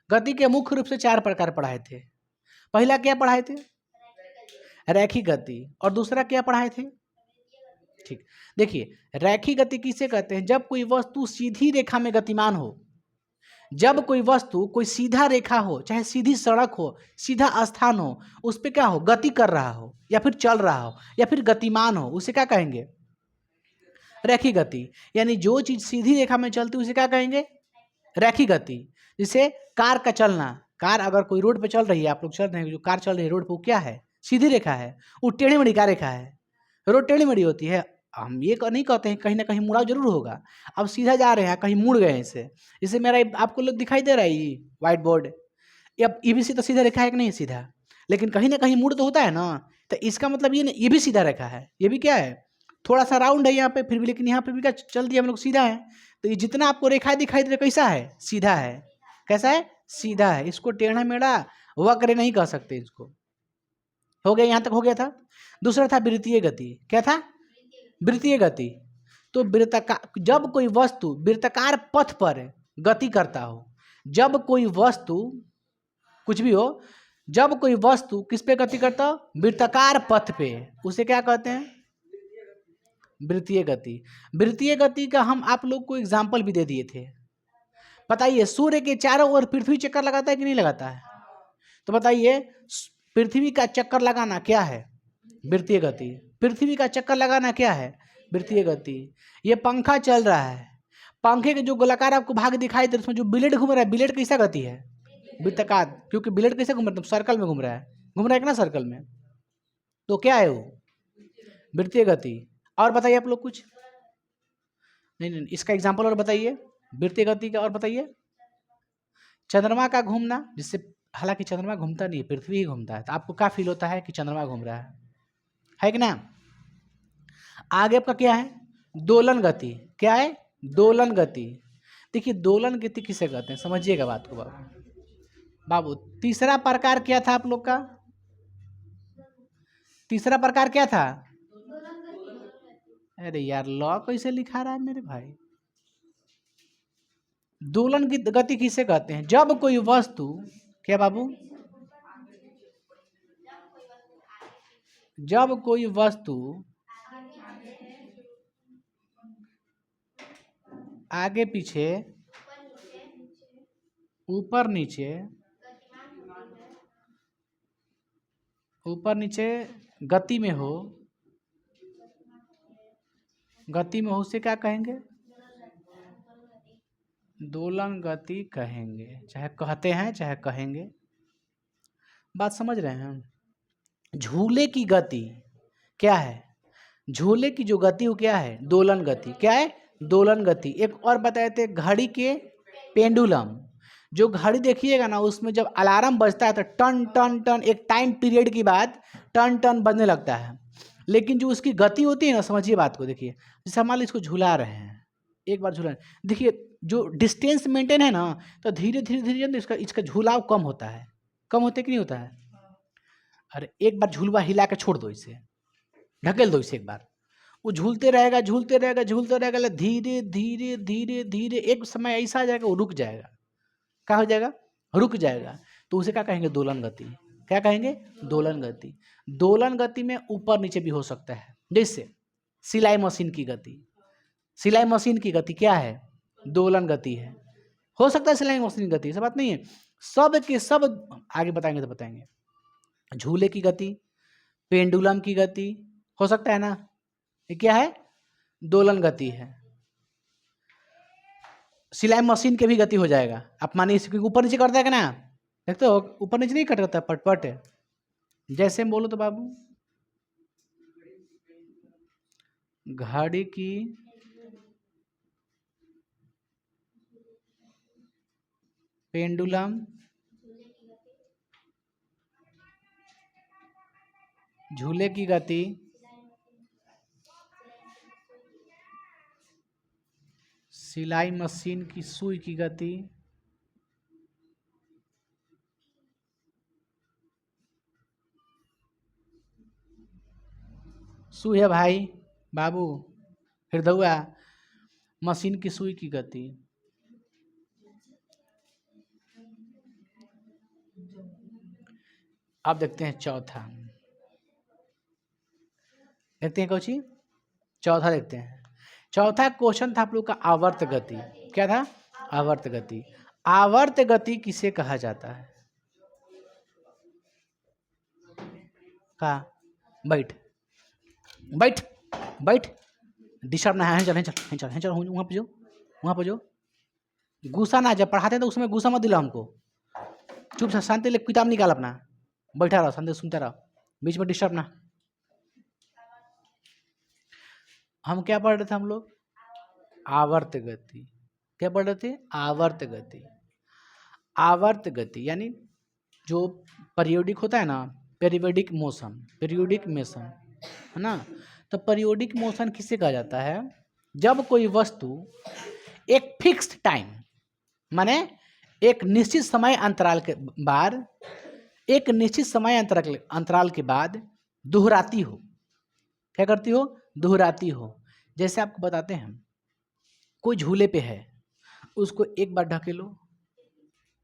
गति के मुख्य रूप से 4 प्रकार पढ़ाए थे। पहला क्या पढ़ाए थे? रैखिक गति। और दूसरा क्या पढ़ाए थे? ठीक, देखिए रैखिक गति किसे कहते हैं? जब कोई वस्तु सीधी रेखा में गतिमान हो। जब कोई वस्तु, कोई सीधा रेखा हो, चाहे सीधी सड़क हो, सीधा स्थान हो, उस पर क्या हो? गति कर रहा हो, या फिर चल रहा हो, या फिर गतिमान हो, उसे क्या कहेंगे? रैखिक गति। यानी जो चीज सीधी रेखा में चलती है उसे क्या कहेंगे? रैखिक गति। जैसे कार का चलना, कार अगर कोई रोड पे चल रही है, आप लोग चल रहे हैं, जो कार चल रही है रोड पे, वो क्या है? सीधी रेखा है। वो टेढ़ी मेढ़ी क्या रेखा है? रोड टेढ़ी मेढ़ी होती है। हम ये नहीं कहते हैं, कहीं ना कहीं मुड़ा जरूर होगा। अब सीधा जा रहे हैं, कहीं मुड़ गए इसे, जैसे मेरा आपको लोग दिखाई दे रहा है ये व्हाइट बोर्ड, अब ये भी सीधा सीधा रेखा है कि नहीं? सीधा, लेकिन कहीं ना कहीं मुड़ तो होता है ना। तो इसका मतलब ये नहीं, ये भी सीधा रेखा है, ये भी क्या है? थोड़ा सा राउंड है यहाँ पे फिर भी, लेकिन यहाँ पे भी क्या चल दिया हम लोग? सीधा है। तो ये जितना आपको रेखाएं दिखाई दे रहा है, कैसा है? सीधा है। कैसा है? सीधा है। इसको टेढ़ा मेढ़ा वक्र नहीं कह सकते इसको। हो गया, यहाँ तक हो गया था। दूसरा था वृत्तीय गति। क्या था? वृत्तीय गति। तो वृत्ताकार, जब कोई वस्तु वृत्ताकार पथ पर गति करता हो। जब कोई वस्तु, कुछ भी हो, जब कोई वस्तु किस पे गति करता हो? वृत्ताकार पथ पे, उसे क्या कहते हैं? वृत्तीय गति। वृत्तीय गति का हम आप लोग को एग्जाम्पल भी दे दिए थे। बताइए, सूर्य के चारों ओर पृथ्वी चक्कर लगाता है कि नहीं लगाता है? तो बताइए, पृथ्वी का चक्कर लगाना क्या है? वृत्तीय गति। पृथ्वी का चक्कर लगाना क्या है? वृत्तीय गति। ये पंखा चल रहा है, पंखे के जो गोलाकार आपको भाग दिखाई दे रहा है, उसमें जो ब्लेड घूम रहा है, ब्लेड कैसा गति है? वृत्ताकार। क्योंकि ब्लेड कैसे घूम रहा है? सर्कल में घूम रहा है कि ना, सर्कल में। तो क्या है वो? वृत्तीय गति। और बताइए आप लोग कुछ। नहीं, इसका एग्जाम्पल और बताइए वृत्तीय गति का, और बताइए। चंद्रमा का घूमना, जिससे, हालांकि चंद्रमा घूमता नहीं है, पृथ्वी ही घूमता है, तो आपको क्या फील होता है कि चंद्रमा घूम रहा है कि ना? आगे आपका क्या है? दोलन गति। क्या है? दोलन गति। देखिए, दोलन गति किसे कहते हैं, समझिएगा बात को बाबू। तीसरा प्रकार क्या था आप लोग का? तीसरा प्रकार क्या था? अरे यार, लॉ कैसे लिखा रहा है मेरे भाई? दोलन की गति किसे कहते हैं? जब कोई वस्तु, क्या बाबू? जब कोई वस्तु आगे पीछे, ऊपर नीचे, ऊपर नीचे गति में हो, गति में हो, उसे क्या कहेंगे? दोलन गति कहेंगे। चाहे कहते हैं चाहे कहेंगे। बात समझ रहे हैं? झूले की गति क्या है? झूले की जो गति वो क्या है? दोलन गति। क्या है? दोलन गति। एक और बताए थे, घड़ी के पेंडुलम। जो घड़ी देखिएगा ना, उसमें जब अलार्म बजता है तो टन टन टन, एक टाइम पीरियड के बाद टन टन बजने लगता है। लेकिन जो उसकी गति होती है ना, समझिए बात को, देखिए, जैसे मान लीजिए इसको झुला रहे हैं, एक बार झुला, देखिए जो डिस्टेंस मेंटेन है ना, तो धीरे धीरे धीरे इसका झुलाव कम होता है। कम होते कि नहीं होता है? अरे एक बार झुलवा हिला के छोड़ दो, इसे ढकेल दो, इसे एक बार, वो झूलते रहेगा झूलते रहेगा झूलते रहेगा, धीरे धीरे धीरे धीरे एक समय ऐसा आ जाएगा वो रुक जाएगा। क्या हो जाएगा? रुक जाएगा। तो उसे क्या कहेंगे? दोलन गति। क्या कहेंगे? दोलन गति। दोलन गति में ऊपर नीचे भी हो सकता है, जैसे सिलाई मशीन की गति। सिलाई मशीन की गति क्या है? दोलन गति है। हो सकता है सिलाई मशीन की गति, ऐसा बात नहीं है। सब के सब आगे बताएंगे तो बताएंगे। झूले की गति, पेंडुलम की गति, हो सकता है ना? ये क्या है? दोलन गति है। सिलाई मशीन के भी गति हो जाएगा। आप मानिए क्योंकि ऊपर नीचे करता है कि ना, देखते हो ऊपर नीचे नहीं कट करता, पटपट है। जैसे हम बोलो तो बाबू, घड़ी की पेंडुलम, झूले की गति, सिलाई मशीन की सुई की गति, सुई है भाई बाबू, हृदय, मशीन की सुई की गति। अब देखते हैं चौथा, देखते हैं कोची, चौथा देखते हैं। चौथा क्वेश्चन था आप लोग का आवर्त गति। क्या था? आवर्त गति। आवर्त गति किसे कहा जाता है? कहा? बैठ बैठ बैठ, डिस्टर्ब ना है, चल चल चल चल, वहाँ पे जो, वहाँ पे जो गुस्सा ना, जब पढ़ाते हैं तो उसमें गुस्सा मत दिला हमको। चुप से शांति ले, किताब निकाल अपना, बैठा रहो, शांति सुनते रहो, बीच में डिस्टर्ब ना। हम क्या पढ़ रहे थे हम लोग? आवर्त गति। क्या पढ़ रहे थे? आवर्त गति। आवर्त गति यानी जो पीरियोडिक होता है ना, पीरियोडिक मोशन, पीरियोडिक मोशन है ना। तो पीरियोडिक मोशन किसे कहा जाता है? जब कोई वस्तु एक फिक्स्ड टाइम, माने एक निश्चित समय अंतराल के बाद, एक निश्चित समय अंतराल के बाद दोहराती हो। क्या करती हो? दोहराती हो। जैसे आपको बताते हैं, कोई झूले पे है, उसको एक बार ढकेलो,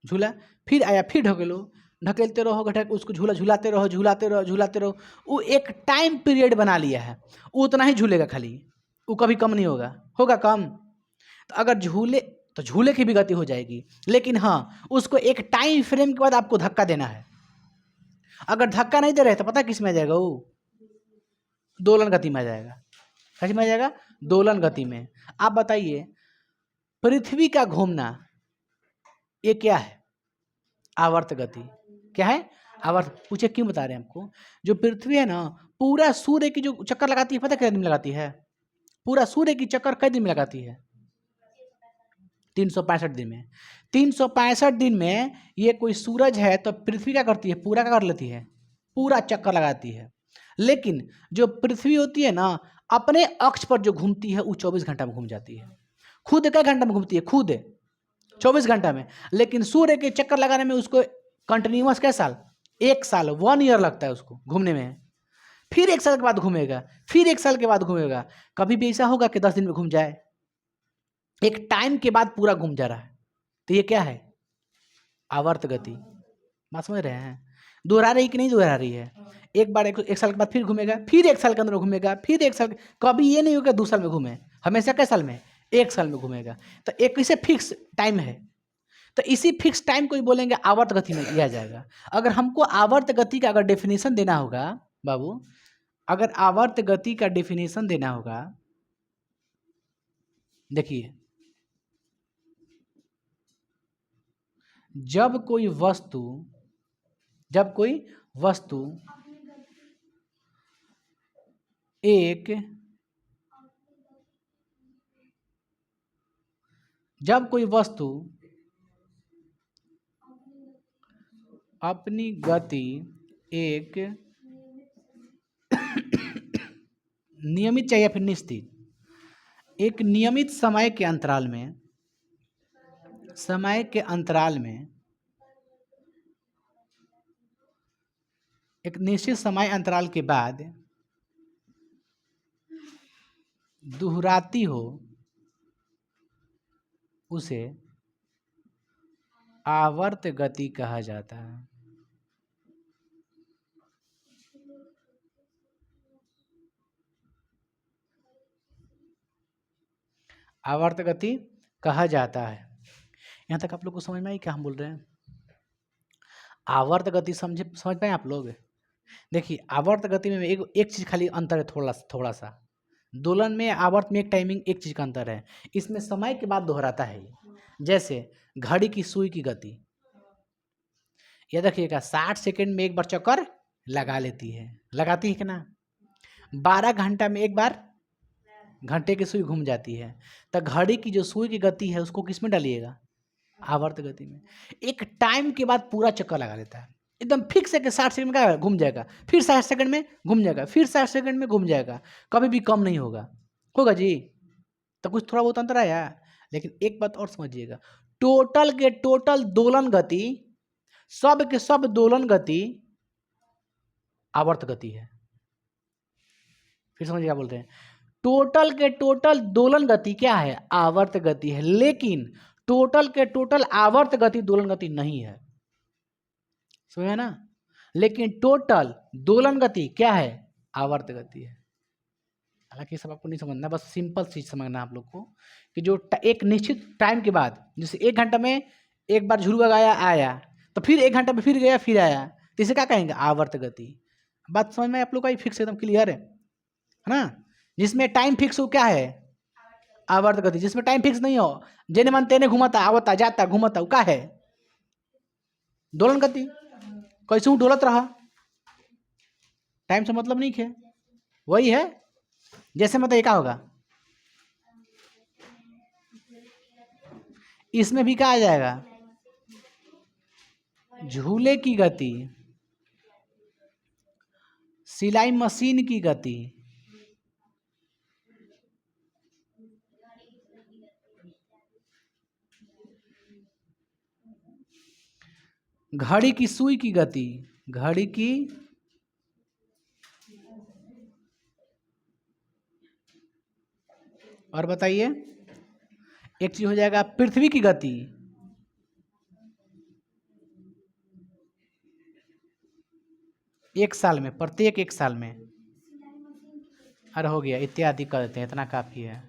झूला, फिर आया फिर ढकेलो, ढकेलते रहो, उसको झूला झूलाते रहो, झूलाते रहो, झूलाते रहो। वो एक टाइम पीरियड बना लिया है, वो उतना ही झूलेगा खाली, वो कभी कम नहीं होगा। होगा कम? तो अगर झूले तो झूले की भी गति हो जाएगी, लेकिन हाँ उसको एक टाइम फ्रेम के बाद आपको धक्का देना है। अगर धक्का नहीं दे रहे तो पता किस में आ जाएगा? वो दोलन गति में आ जाएगा। कैसे में आ जाएगा? दोलन गति में। आप बताइए, पृथ्वी का घूमना ये क्या है? आवर्त गति। क्या है? आवर्त। पूछे क्यों बता रहे हैं आपको? जो पृथ्वी है ना, पूरा सूर्य की जो चक्कर लगाती है, पता कितने दिन में लगाती है? पूरा सूर्य की चक्कर कई दिन में लगाती है? 365 दिन में। 365 दिन में ये कोई सूरज है तो पृथ्वी क्या करती है? पूरा क्या कर लेती है? पूरा चक्कर लगाती है। लेकिन जो पृथ्वी होती है ना, अपने अक्ष पर जो घूमती है वो 24 घंटा में घूम जाती है। खुद क्या घंटा में घूमती है? खुद 24 घंटा में। लेकिन सूर्य के चक्कर लगाने में उसको कंटिन्यूअस क्या साल? 1 साल, 1 ईयर लगता है उसको घूमने में। फिर 1 साल के बाद घूमेगा, फिर 1 साल के बाद घूमेगा। कभी भी ऐसा होगा कि 10 दिन में घूम जाए? एक टाइम के बाद पूरा घूम जा रहा है। तो ये क्या है? आवर्त गति। बात समझ रहे हैं? दोहरा रही कि नहीं दोहरा रही है? एक बार एक साल के बाद फिर घूमेगा, फिर 1 साल के अंदर घूमेगा, फिर 1 साल। कभी ये नहीं होगा 2 साल में घूमे, हमेशा किस साल में? 1 साल में घूमेगा। तो एक इसे फिक्स टाइम है, तो इसी फिक्स टाइम को ही बोलेंगे आवर्त गति में लिया जाएगा। अगर हमको आवर्त गति का अगर डेफिनेशन देना होगा बाबू, अगर आवर्त गति का डेफिनेशन देना होगा, देखिए, जब कोई वस्तु एक जब कोई वस्तु अपनी गति एक नियमित चाहिए फिर निश्चित, एक नियमित समय के अंतराल में एक निश्चित समय अंतराल के बाद दोहराती हो, उसे आवर्त गति कहा जाता है। आवर्त गति कहा जाता है। यहाँ तक आप लोग को समझ में आई क्या हम बोल रहे हैं? आवर्त गति समझ पाए आप लोग? देखिए, आवर्त गति में एक चीज़ खाली अंतर है, थोड़ा सा। दोलन में, आवर्त में एक टाइमिंग, एक चीज़ का अंतर है, इसमें समय के बाद दोहराता है। जैसे घड़ी की सुई की गति, ये देखिएगा 60 सेकंड में एक बार चक्कर लगाती है कि ना? 12 घंटा में एक बार घंटे की सुई घूम जाती है। तो घड़ी की जो सुई की गति है उसको किस में डालिएगा? आवर्त गति में। एक टाइम के बाद पूरा चक्कर लगा लेता है, एकदम फिक्स है कि 60 सेकंड में क्या घूम जाएगा, फिर 60 सेकंड में घूम जाएगा, फिर 60 सेकंड में घूम जाएगा, कभी भी कम नहीं होगा जी। तो कुछ थोड़ा बहुत अंतर आया। लेकिन एक बात और समझिएगा, टोटल के टोटल दोलन गति, सब के सब दोलन गति आवर्त गति है। फिर समझिए क्या बोल रहे हैं? टोटल के टोटल दोलन गति क्या है? आवर्त गति है। लेकिन टोटल के टोटल आवर्त गति दोलन गति नहीं है, समझे ना? लेकिन टोटल दोलन गति क्या है? आवर्त गति है। हालांकि सब आपको नहीं समझना, बस सिंपल चीज समझना आप लोग को कि जो एक निश्चित टाइम के बाद, जैसे 1 घंटा में एक बार झुलुआ गाया आया, तो फिर 1 घंटा में फिर गया फिर आया, तो इसे क्या कहेंगे? आवर्त गति। बात समझ में आप लोग का? फिक्स एकदम क्लियर है ना? जिसमें टाइम फिक्स हो क्या है? आवर्त गति। जिसमें टाइम फिक्स नहीं हो, जेने मन तेने घुमाता, आवता जाता घुमाता, वो क्या है? दोलन गति। कैसे डोलत रहा, टाइम से मतलब नहीं है, वही है। जैसे मतलब क्या होगा, इसमें भी क्या आ जाएगा? झूले की गति, सिलाई मशीन की गति, घड़ी की सुई की गति, घड़ी की और बताइए एक चीज हो जाएगा पृथ्वी की गति, एक साल में, प्रत्येक एक साल में, अरे हो गया, इत्यादि कर देते हैं, इतना काफी है।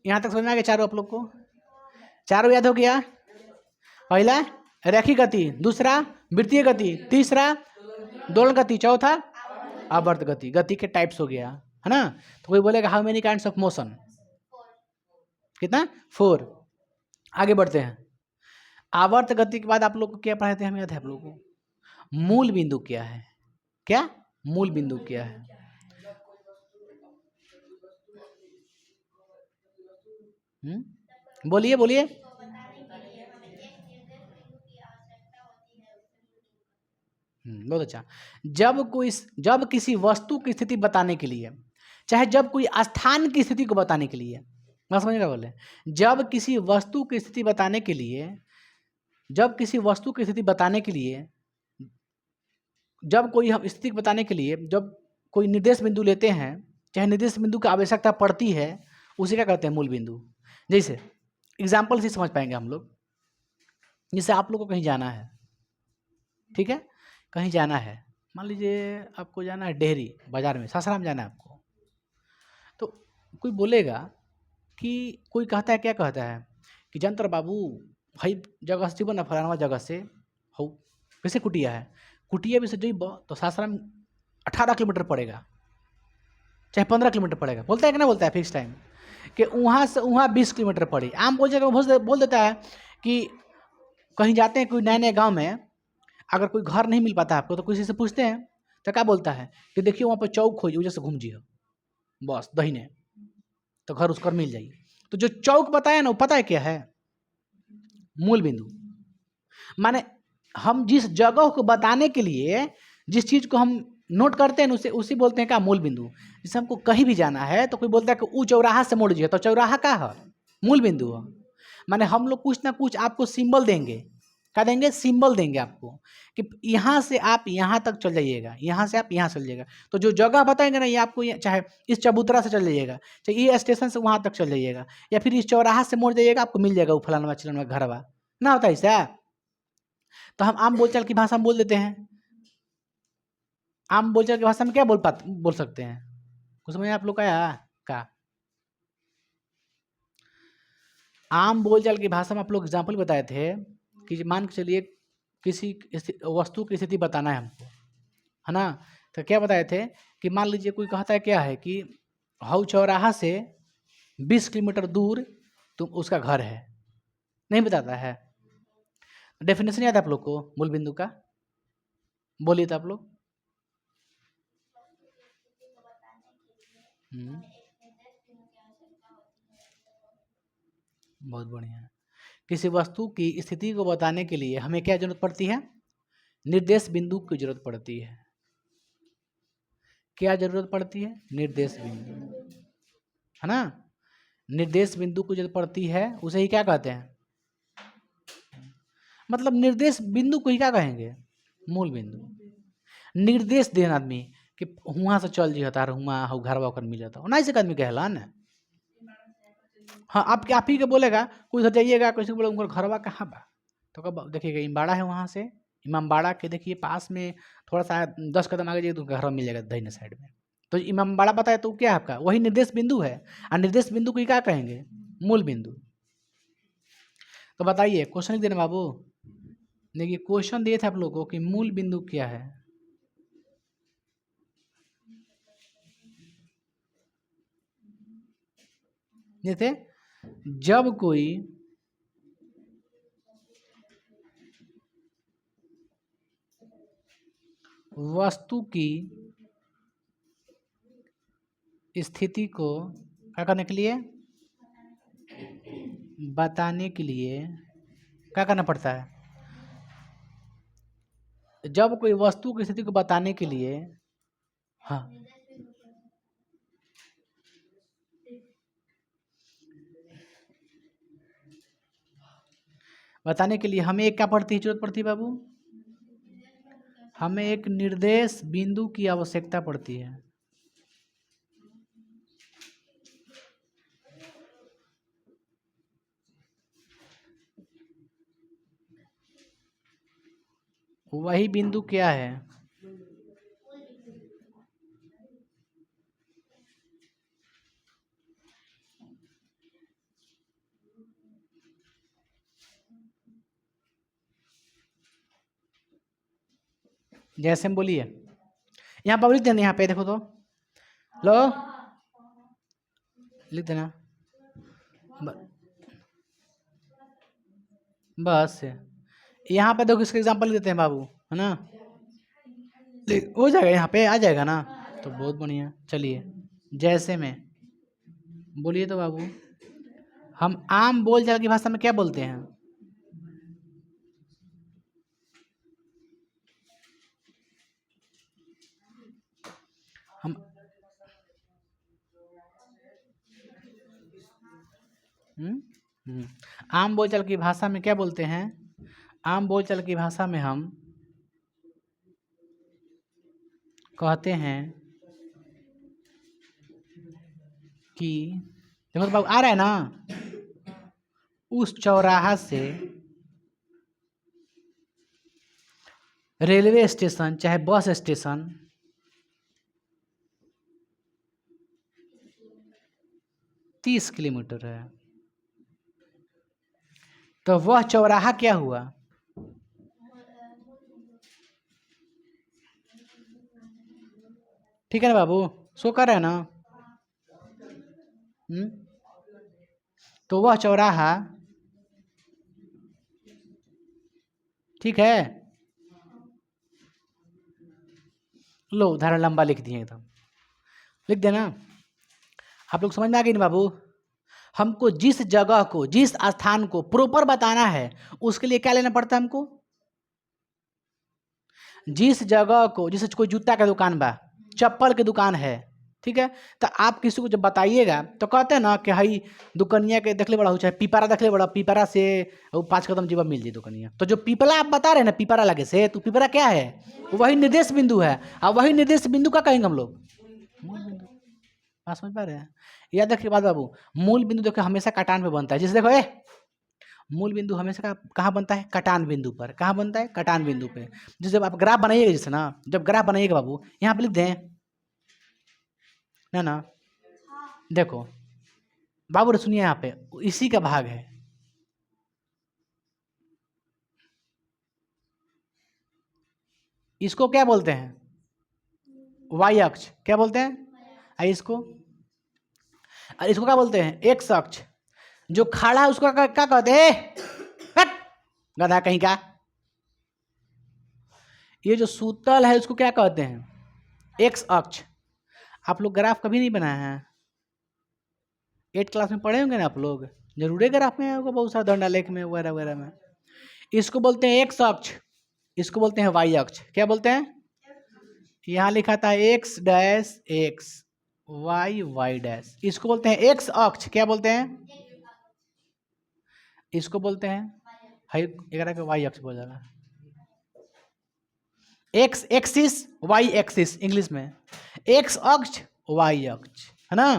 यहां तक समझ में आ गया चारों आप लोग को? चारों याद हो गया? पहला रैखिक गति, दूसरा वृत्तीय गति, तीसरा दोलन गति, चौथा आवर्त गति। गति के टाइप्स हो गया, है ना? तो कोई बोलेगा how many kinds of motion, कितना? 4। आगे बढ़ते हैं। आवर्त गति के बाद आप लोग को क्या पढ़ाए थे, हमें याद है आप लोगों को? मूल बिंदु क्या है? क्या मूल बिंदु क्या है? बोलिए बोलिए। बहुत अच्छा। जब किसी वस्तु की स्थिति बताने के लिए, चाहे जब कोई स्थान की स्थिति को बताने के लिए, मैं समझेगा बोले, जब किसी वस्तु की स्थिति बताने के लिए, जब किसी वस्तु की स्थिति बताने के लिए, जब कोई हम स्थिति बताने के लिए जब कोई निर्देश बिंदु लेते हैं, चाहे निर्देश बिंदु की आवश्यकता पड़ती है, उसे क्या कहते हैं? मूल बिंदु। जैसे एग्जाम्पल से समझ पाएंगे हम लोग। जैसे आप लोग को कहीं जाना है, ठीक है, कहीं जाना है, मान लीजिए आपको जाना है डेहरी बाजार में, सासाराम जाना है आपको, तो कोई बोलेगा कि, कोई कहता है, क्या कहता है कि जंतर बाबू भाई जगह से जीवन फलाना जगह से हो, कैसे कुटिया है, कुटिया भी से जब तो सासाराम 18 किलोमीटर पड़ेगा, चाहे 15 किलोमीटर पड़ेगा, बोलता है कि ना बोलता है फिक्स टाइम कि वहाँ से वहाँ 20 किलोमीटर पड़ी। आम बोल देता है कि कहीं जाते हैं कोई नए नए गाँव में, अगर कोई घर नहीं मिल पाता आपको तो किसी से पूछते हैं, तो क्या बोलता है कि देखिए वहाँ पर चौक खोजिए, वजह से घूम जिए बस दहीने, तो घर उसको मिल जाइए। तो जो चौक बताया ना, वो पता है क्या है? मूल बिंदु। माने हम जिस जगह को बताने के लिए जिस चीज को हम नोट करते हैं उसी बोलते हैं क्या? मूल बिंदु। जैसे हमको कहीं भी जाना है तो कोई बोलता है कि वो चौराहा से मोड़ जिए, तो चौराहा का है? मूल बिंदु है। माने हम लोग कुछ ना कुछ आपको सिंबल देंगे, क्या देंगे? सिंबल देंगे आपको कि यहाँ से आप यहाँ तक चल जाइएगा, यहाँ से आप यहाँ चल जाइएगा। तो जो जगह बताएंगे ना, ये आपको चाहे इस चबूतरा से चल जाइएगा, चाहे ये स्टेशन से वहाँ तक चल जाइएगा, या फिर इस चौराहा से मोड़ जाइएगा, आपको मिल जाएगा वो फलाना चिलाना घरवा, ना होता है ऐसा? तो हम आम बोलचाल की भाषा में बोल देते हैं। आम बोलचाल की भाषा में क्या बोल सकते हैं? कुछ समझ आप लोग का आम बोलचाल की भाषा में आप लोग एग्जाम्पल बताए थे कि मान के चलिए किसी वस्तु की स्थिति बताना है हमको, है ना? तो क्या बताए थे कि मान लीजिए कोई कहता है क्या है कि हाउ चौराहा से 20 किलोमीटर दूर तुम उसका घर है, नहीं बताता है। डेफिनेशन याद है आप लोग को मूल बिंदु का? बोलिए तो आप लोग। बहुत बढ़िया। किसी वस्तु की स्थिति को बताने के लिए हमें क्या जरूरत पड़ती है? निर्देश बिंदु की जरूरत पड़ती है। क्या जरूरत पड़ती है? निर्देश बिंदु, है ना? निर्देश बिंदु की जरूरत पड़ती है, उसे ही क्या कहते हैं? मतलब निर्देश बिंदु को ही क्या कहेंगे? मूल बिंदु। निर्देश देना आदमी कि वहाँ से चल जी हतार, वहाँ हो घर वाकर मिल जाता, ना इसे आदमी कहला ना। हाँ, आप ही के बोलेगा, कोई उधर जाइएगा, किसी को बोले उनका घरवा कहाँ बा, तो कब देखिएगा इमामबाड़ा है, वहाँ से इमामबाड़ा के देखिए पास में थोड़ा सा 10 कदम आगे जाइए तो घर मिल जाएगा दाहिने साइड में। तो इमामबाड़ा पता है तो क्या है आपका? वही निर्देश बिंदु है। और निर्देश बिंदु को क्या कहेंगे? मूल बिंदु। तो बताइए, क्वेश्चन लिख देना बाबू। देखिए क्वेश्चन दिए थे आप लोगों को कि मूल बिंदु क्या है। जैसे जब कोई वस्तु की स्थिति को क्या करने के लिए, बताने के लिए क्या करना पड़ता है? जब कोई वस्तु की स्थिति को बताने के लिए, हाँ, बताने के लिए हमें एक क्या पड़ती है, जरूरत पड़ती है बाबू? हमें एक निर्देश बिंदु की आवश्यकता पड़ती है। वही बिंदु क्या है? जैसे हम बोलिए, यहाँ पर लिख देना, यहाँ पे देखो तो, लो लिख देना बस। यहाँ पे देखो, इसका एग्जांपल लिख देते हैं बाबू, है ना, हो जाएगा, यहाँ पे आ जाएगा ना, तो बहुत बढ़िया। चलिए, जैसे में बोलिए तो बाबू, हम आम बोलचाल की भाषा में क्या बोलते हैं? हम आम बोलचाल की भाषा में क्या बोलते हैं? आम बोलचाल की भाषा में हम कहते हैं कि, देखो तो बाबू आ रहा है ना, उस चौराहा से रेलवे स्टेशन चाहे बस स्टेशन 30 किलोमीटर है, तो वह चौराहा क्या हुआ? ठीक है ना बाबू, सो कर रहे हैं ना? तो वह चौराहा, ठीक है, लो उदाहरण लंबा लिख दिए एकदम, लिख देना। आप लोग समझ में आ गई ना बाबू? हमको जिस जगह को, जिस स्थान को प्रॉपर बताना है, उसके लिए क्या लेना पड़ता है हमको? जिस जगह को, जैसे कोई जूता का दुकान बा, चप्पल की दुकान है, ठीक है, तो आप किसी को जब बताइएगा तो कहते हैं ना कि हई दुकनिया के देख ले बड़ा हो, चाहे पीपरा देख ले बड़ा, पीपरा से 5 कदम जीवा मिल जाए दुकनिया। तो जो पीपला आप बता रहे हैं ना, पीपरा लगे से, तो पीपरा क्या है? वही निर्देश बिंदु है, और वही निर्देश बिंदु का कहेंगे हम लोग मूल बिंदु। बात समझ पा रहे हैं? याद रखिए बात बाबू, मूल बिंदु देखो हमेशा कटान पे बनता है। जैसे देखो मूल बिंदु हमेशा कहाँ बनता है? कटान बिंदु पर। कहाँ बनता है? कटान बिंदु पे। जैसे जब आप ग्राफ बनाइएगा, जैसे ना, जब ग्राफ बनाइएगा बाबू, यहाँ पे लिख दें ना, देखो बाबू सुनिए, यहाँ पे इसी का भाग है, इसको क्या बोलते हैं? वाई अक्ष। क्या बोलते हैं? इसको, और इसको क्या बोलते हैं? एक्स अक्ष। जो खड़ा है उसको क्या कहते हैं? गधा कहीं का। ये जो सूतल है उसको क्या कहते हैं? एक्स अक्ष। आप लोग ग्राफ कभी नहीं बनाए हैं? 8 क्लास में पढ़े होंगे ना आप लोग, जरूर ग्राफ में होगा, बहुत सारा दंडालेख में वगैरह वगैरह में। इसको बोलते हैं एक्स अक्ष, इसको बोलते हैं वाई अक्ष। क्या बोलते हैं? यहाँ लिखा था X dash X, Y Y dash. इसको बोलते हैं एक्स अक्ष। क्या बोलते हैं? इसको बोलते हैं, हाई एक वाई अक्ष बोल जाएगा, X axis, Y axis English में, एक्स अक्ष वाई अक्ष, है ना।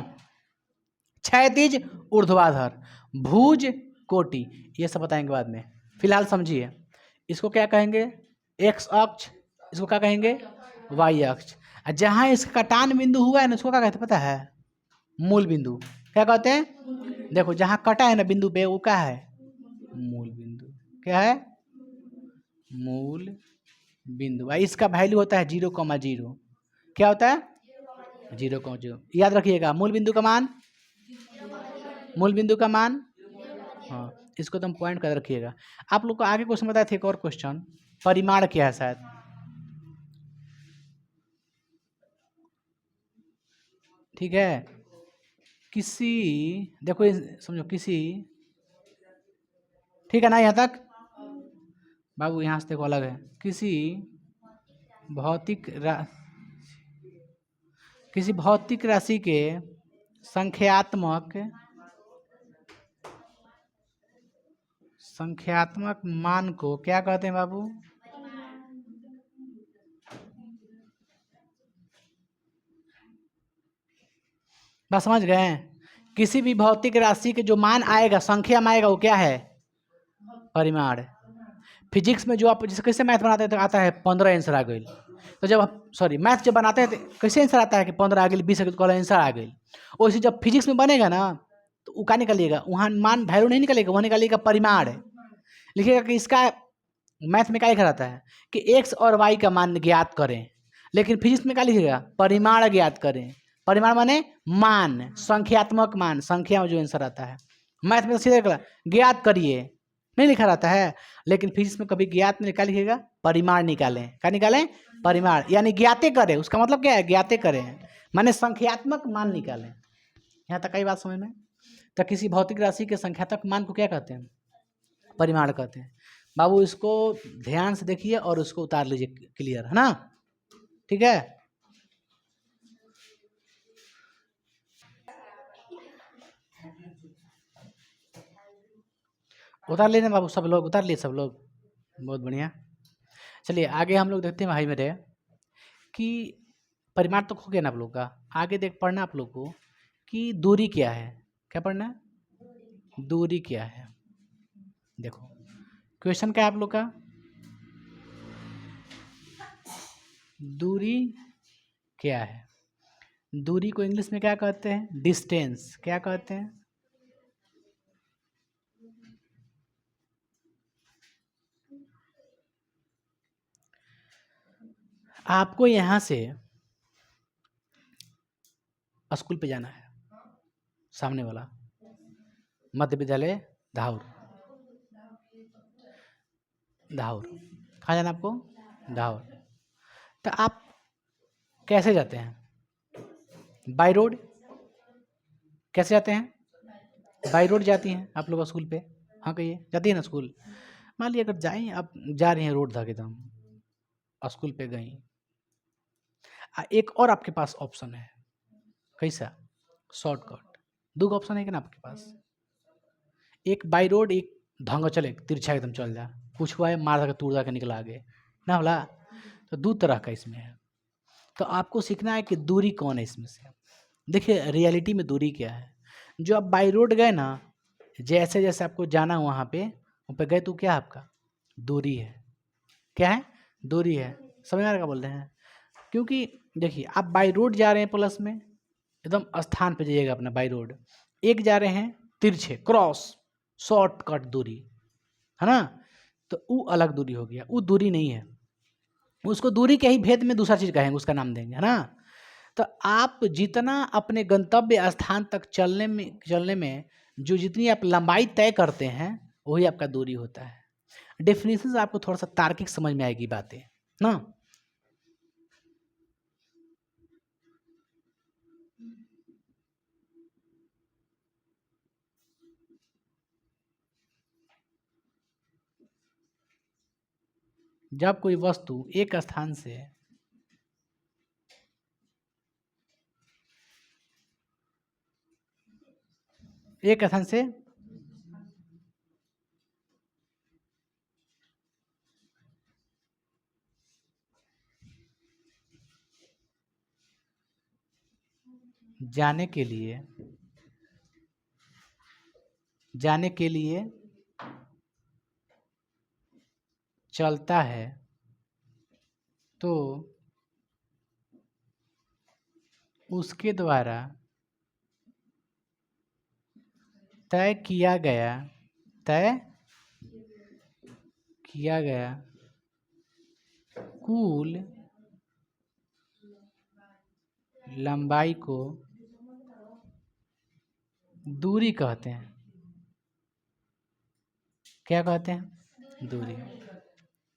क्षैतिज ऊर्ध्वाधर, भुज कोटि, ये सब बताएंगे बाद में, फिलहाल समझिए। इसको क्या कहेंगे? एक्स अक्ष। इसको क्या कहेंगे? वाई अक्ष। जहां इसका कटान बिंदु हुआ है ना, उसको क्या कहते हैं पता है? मूल बिंदु। क्या कहते हैं? देखो जहां कटा है ना बिंदु पे, वो क्या है? मूल बिंदु। क्या है? मूल बिंदु। इसका वैल्यू होता है 0,0। क्या होता है? 0,0। याद रखिएगा, मूल बिंदु का मान, मूल बिंदु का मान, हाँ, इसको तुम पॉइंट कर रखिएगा। आप लोग को आगे क्वेश्चन बताया थे, एक और क्वेश्चन, परिमाण क्या है शायद, ठीक है। किसी, देखो समझो, किसी, ठीक है ना यहाँ तक बाबू? यहाँ से देखो अलग है। किसी भौतिक किसी भौतिक राशि के संख्यात्मक मान को क्या कहते हैं बाबू? बस समझ गए? किसी भी भौतिक राशि के जो मान आएगा, संख्या में आएगा, वो क्या है? परिमाण। फिजिक्स में जो आप जैसे कैसे मैथ बनाते हैं तो आता है 15 आंसर आ गई, तो जब सॉरी मैथ जब बनाते हैं तो कैसे आंसर आता है कि 15 आ गई 20 आ गई तो आंसर आ गई। वैसे जब फिजिक्स में बनेगा ना तो वो क्या निकलेगा, वहाँ मान वैल्यू नहीं निकलेगा, वहाँ निकलेगा परिमाण। लिखिएगा कि इसका मैथ में क्या लिखा रहता है कि एक्स और वाई का मान ज्ञात करें, लेकिन फिजिक्स में क्या लिखिएगा परिमाण ज्ञात करें। परिमाण माने मान, संख्यात्मक मान, संख्या में जो आंसर आता है। मैथ में तो सीधे लिखा ज्ञात करिए नहीं लिखा रहता है, लेकिन फिजिक्स में कभी ज्ञात में क्या लिखिएगा परिमाण निकालें। क्या निकालें परिमाण, यानी ज्ञाते करें। उसका मतलब क्या है ज्ञाते करें माने संख्यात्मक मान निकालें। यहाँ तक कई बात समझ में। तो किसी भौतिक राशि के संख्यात्मक मान को क्या कहते हैं परिमाण कहते हैं। बाबू इसको ध्यान से देखिए और उसको उतार लीजिए, क्लियर है ना, ठीक है। उतार लेना बाबू, सब लोग उतार लिए, सब लोग, बहुत बढ़िया। चलिए आगे हम लोग देखते हैं भाई मेरे कि परिमाण तो खो गया ना आप लोग का। आगे देख पढ़ना आप लोग को कि दूरी क्या है। क्या पढ़ना है दूरी क्या है। देखो क्वेश्चन क्या है आप लोग का, दूरी क्या है। दूरी को इंग्लिश में क्या कहते हैं डिस्टेंस। क्या कहते हैं आपको यहाँ से स्कूल पे जाना है, सामने वाला मध्य विद्यालय धाउर, धाउर कहाँ जाना आपको धाउर। तो आप कैसे जाते हैं बाय रोड। कैसे जाते हैं बाय रोड जाती हैं आप लोग स्कूल पे। हाँ कहिए जाती है ना स्कूल। मान लीजिए अगर जाएं आप जा रही हैं रोड धके एकदम स्कूल पे गई, एक और आपके पास ऑप्शन है कैसा शॉर्टकट। दो ऑप्शन है कि ना आपके पास, एक बाई रोड एक ढंग चले तिरछा एकदम चल जा, कुछ हुआ है मार धके तोड़ के निकला आगे ना होला। तो दो तरह का इसमें है। तो आपको सीखना है कि दूरी कौन है इसमें से। देखिए रियलिटी में दूरी क्या है। जो आप बाई रोड गए ना, जैसे जैसे आपको जाना वहाँ पे गए तो क्या आपका दूरी है। क्या है दूरी है। समझ में क्या बोल रहे हैं। क्योंकि देखिए आप बाई रोड जा रहे हैं प्लस में एकदम स्थान पे जाइएगा अपना बाई रोड, एक जा रहे हैं तिरछे क्रॉस शॉर्टकट दूरी है ना, तो वो अलग दूरी हो गया, वो दूरी नहीं है। उसको दूरी के ही भेद में दूसरा चीज कहेंगे, उसका नाम देंगे है ना। तो आप जितना अपने गंतव्य स्थान तक चलने में जो जितनी आप लंबाई तय करते हैं वही आपका दूरी होता है। डेफिनेशन से आपको थोड़ा सा तार्किक समझ में आएगी बातें ना। जब कोई वस्तु एक स्थान से जाने के लिए चलता है तो उसके द्वारा तय किया गया कुल लंबाई को दूरी कहते हैं। क्या कहते हैं दूरी।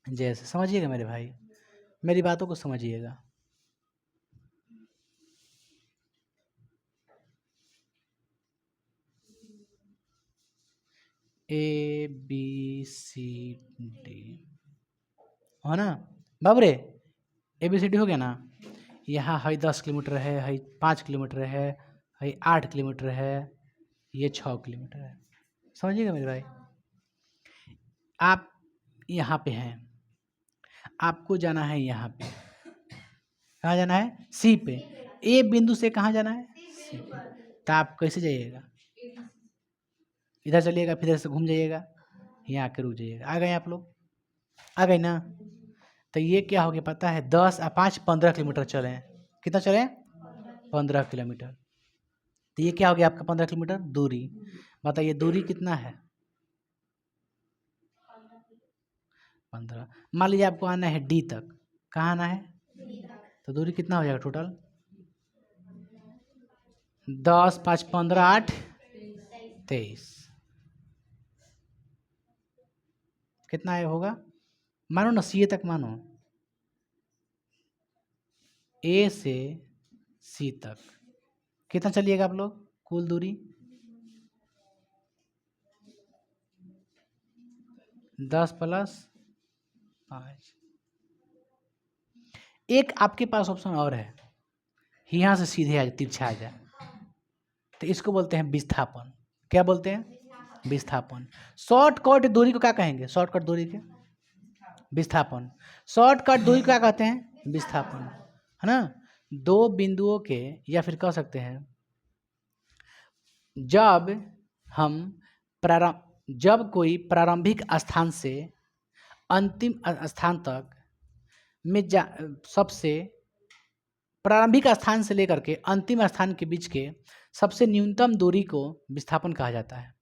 जैसे समझिएगा मेरे भाई, मेरी बातों को समझिएगा। ए बी सी डी हो ना बाबरे, ए बी सी डी हो गया ना। यहाँ है 10 किलोमीटर है 5 किलोमीटर है 8 किलोमीटर है, ये 6 किलोमीटर है। समझिएगा मेरे भाई। आप यहाँ पे हैं, आपको जाना है यहाँ पे, कहाँ जाना है सी पे। ए बिंदु से कहाँ जाना है सी पे। तो आप कैसे जाइएगा इधर चलिएगा फिर इधर से घूम जाइएगा, यहाँ आके रुक जाइएगा। आ गए आप लोग। आ गई ना। तो ये क्या हो गया पता है, 10 और 5 15 किलोमीटर चले हैं। कितना चले? 15 किलोमीटर। तो ये क्या हो गया आपका 15 किलोमीटर दूरी। बताइए दूरी कितना है? 15। मान लीजिए आपको आना है डी तक, कहाँ आना है? तो दूरी कितना हो जाएगा टोटल? 10 5 15 8 23। कितना है होगा? मानो ना सी तक, मानो ए से सी तक कितना चलिएगा आप लोग कुल दूरी? 10 + 5। एक आपके पास ऑप्शन और है, यहाँ से सीधे आ जाए, तिरछा आ जाए, तो इसको बोलते हैं विस्थापन। क्या बोलते हैं? विस्थापन। शॉर्टकट दूरी को क्या कहेंगे? शॉर्टकट दूरी के विस्थापन। शॉर्टकट दूरी को क्या कहते हैं? विस्थापन, है ना। दो बिंदुओं के, या फिर कह सकते हैं जब हम जब कोई प्रारंभिक स्थान से अंतिम स्थान तक में सबसे प्रारंभिक स्थान से लेकर के अंतिम स्थान के बीच के सबसे न्यूनतम दूरी को विस्थापन कहा जाता है।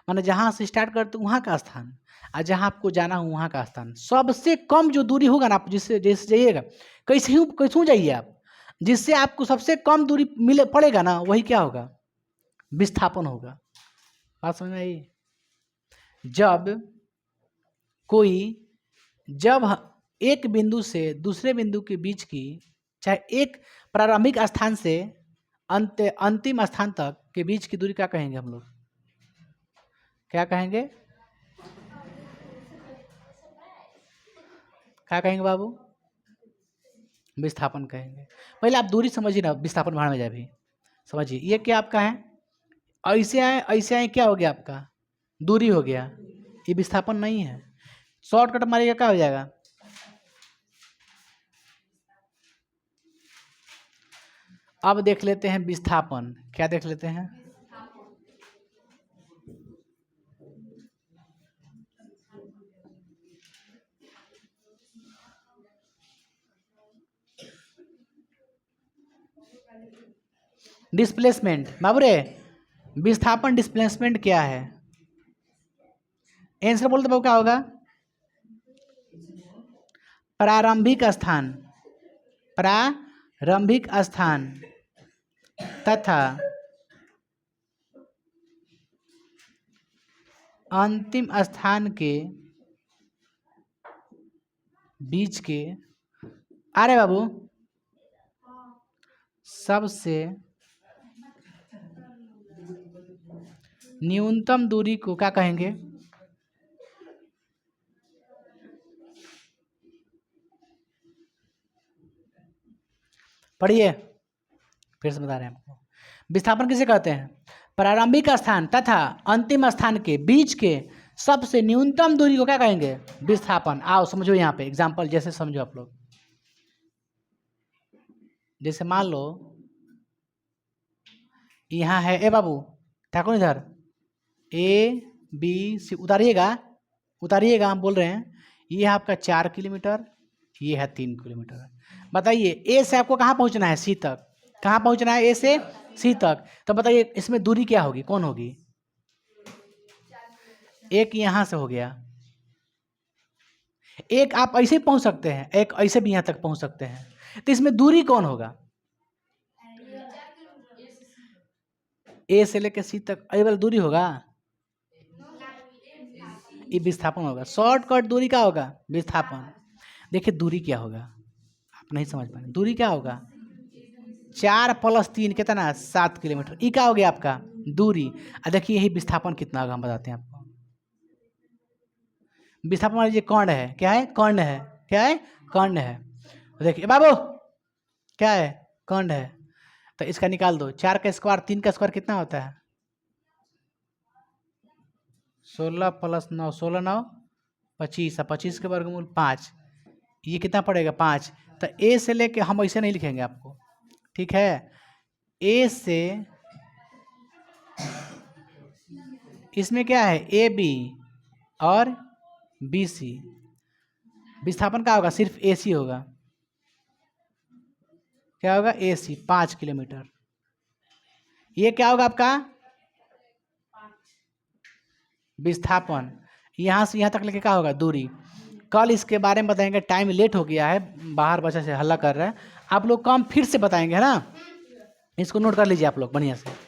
माने जहाँ से स्टार्ट करते वहाँ का स्थान और जहाँ आपको जाना हो वहाँ का स्थान, सबसे कम जो दूरी होगा ना, आप जिससे जैसे जाइएगा, कैसे जाइए आप, जिससे आपको सबसे कम दूरी मिले पड़ेगा ना, वही क्या होगा? विस्थापन होगा। बात समझ में आई? जब एक बिंदु से दूसरे बिंदु के बीच की, चाहे एक प्रारंभिक स्थान से अंतिम स्थान तक के बीच की दूरी क्या कहेंगे हम लोग? क्या कहेंगे? क्या कहेंगे बाबू? विस्थापन कहेंगे। पहले आप दूरी समझिए ना, विस्थापन भाड़ में जाए भी समझिए। ये क्या आपका है? ऐसे आए क्या हो गया आपका? दूरी हो गया, ये विस्थापन नहीं है। शॉर्टकट मारिएगा क्या हो जाएगा? अब देख लेते हैं विस्थापन। क्या देख लेते हैं? डिस्प्लेसमेंट। बाबूरे विस्थापन डिस्प्लेसमेंट क्या है? आंसर बोलते बाबू क्या होगा? प्रारंभिक स्थान, प्रारंभिक स्थान तथा अंतिम स्थान के बीच के, अरे बाबू, सबसे न्यूनतम दूरी को क्या कहेंगे? पढ़िए, फिर से बता रहे हैं आपको। विस्थापन किसे कहते हैं? प्रारंभिक स्थान तथा अंतिम स्थान के बीच के सबसे न्यूनतम दूरी को क्या कहेंगे? विस्थापन। आओ समझो, यहाँ पे एग्जाम्पल जैसे समझो आप लोग। जैसे मान लो यहाँ है, ए बाबू ठाकुर इधर ABC, उतारिएगा, हम बोल रहे हैं ये है आपका 4 किलोमीटर, ये है 3 किलोमीटर। बताइए ए से आपको कहाँ पहुँचना है? सी तक। कहाँ पहुँचना है? ए से सी तक। तो बताइए इसमें दूरी क्या होगी, कौन होगी? एक यहाँ से हो गया, एक आप ऐसे पहुँच सकते हैं, एक ऐसे भी यहाँ तक पहुँच सकते हैं, तो इसमें दूरी कौन होगा? ए से लेकर सी तक ये वाला दूरी होगा, ये विस्थापन होगा। शॉर्टकट दूरी क्या होगा? विस्थापन। देखिए दूरी क्या होगा, आप नहीं समझ पाए। दूरी क्या होगा? 4 + 3 कितना? 7 किलोमीटर। ये क्या हो गया आपका? दूरी। और देखिए यही विस्थापन कितना होगा, हम बताते हैं आपको। विस्थापन मान लीजिए कर्ण है, क्या है? कर्ण है। क्या है? कर्ण है। देखिए बाबू क्या है? कर्ण है। तो इसका निकाल दो, 4 का स्क्वायर 3 का स्क्वायर कितना होता है? 16 + 9, 16 9 25, 25 के वर्गमूल 5, ये कितना पड़ेगा? 5। तो ए से लेके हम ऐसे नहीं लिखेंगे आपको, ठीक है? ए से इसमें क्या है? AB और BC, विस्थापन क्या होगा, सिर्फ AC होगा, क्या होगा AC 5 किलोमीटर। ये क्या होगा आपका विस्थापन, यहाँ से यहाँ तक लेके क्या होगा दूरी। कल इसके बारे में बताएंगे, टाइम लेट हो गया है, बाहर बच्चा से हल्ला कर रहा है, आप लोग काम फिर से बताएंगे है ना, इसको नोट कर लीजिए आप लोग बढ़िया से।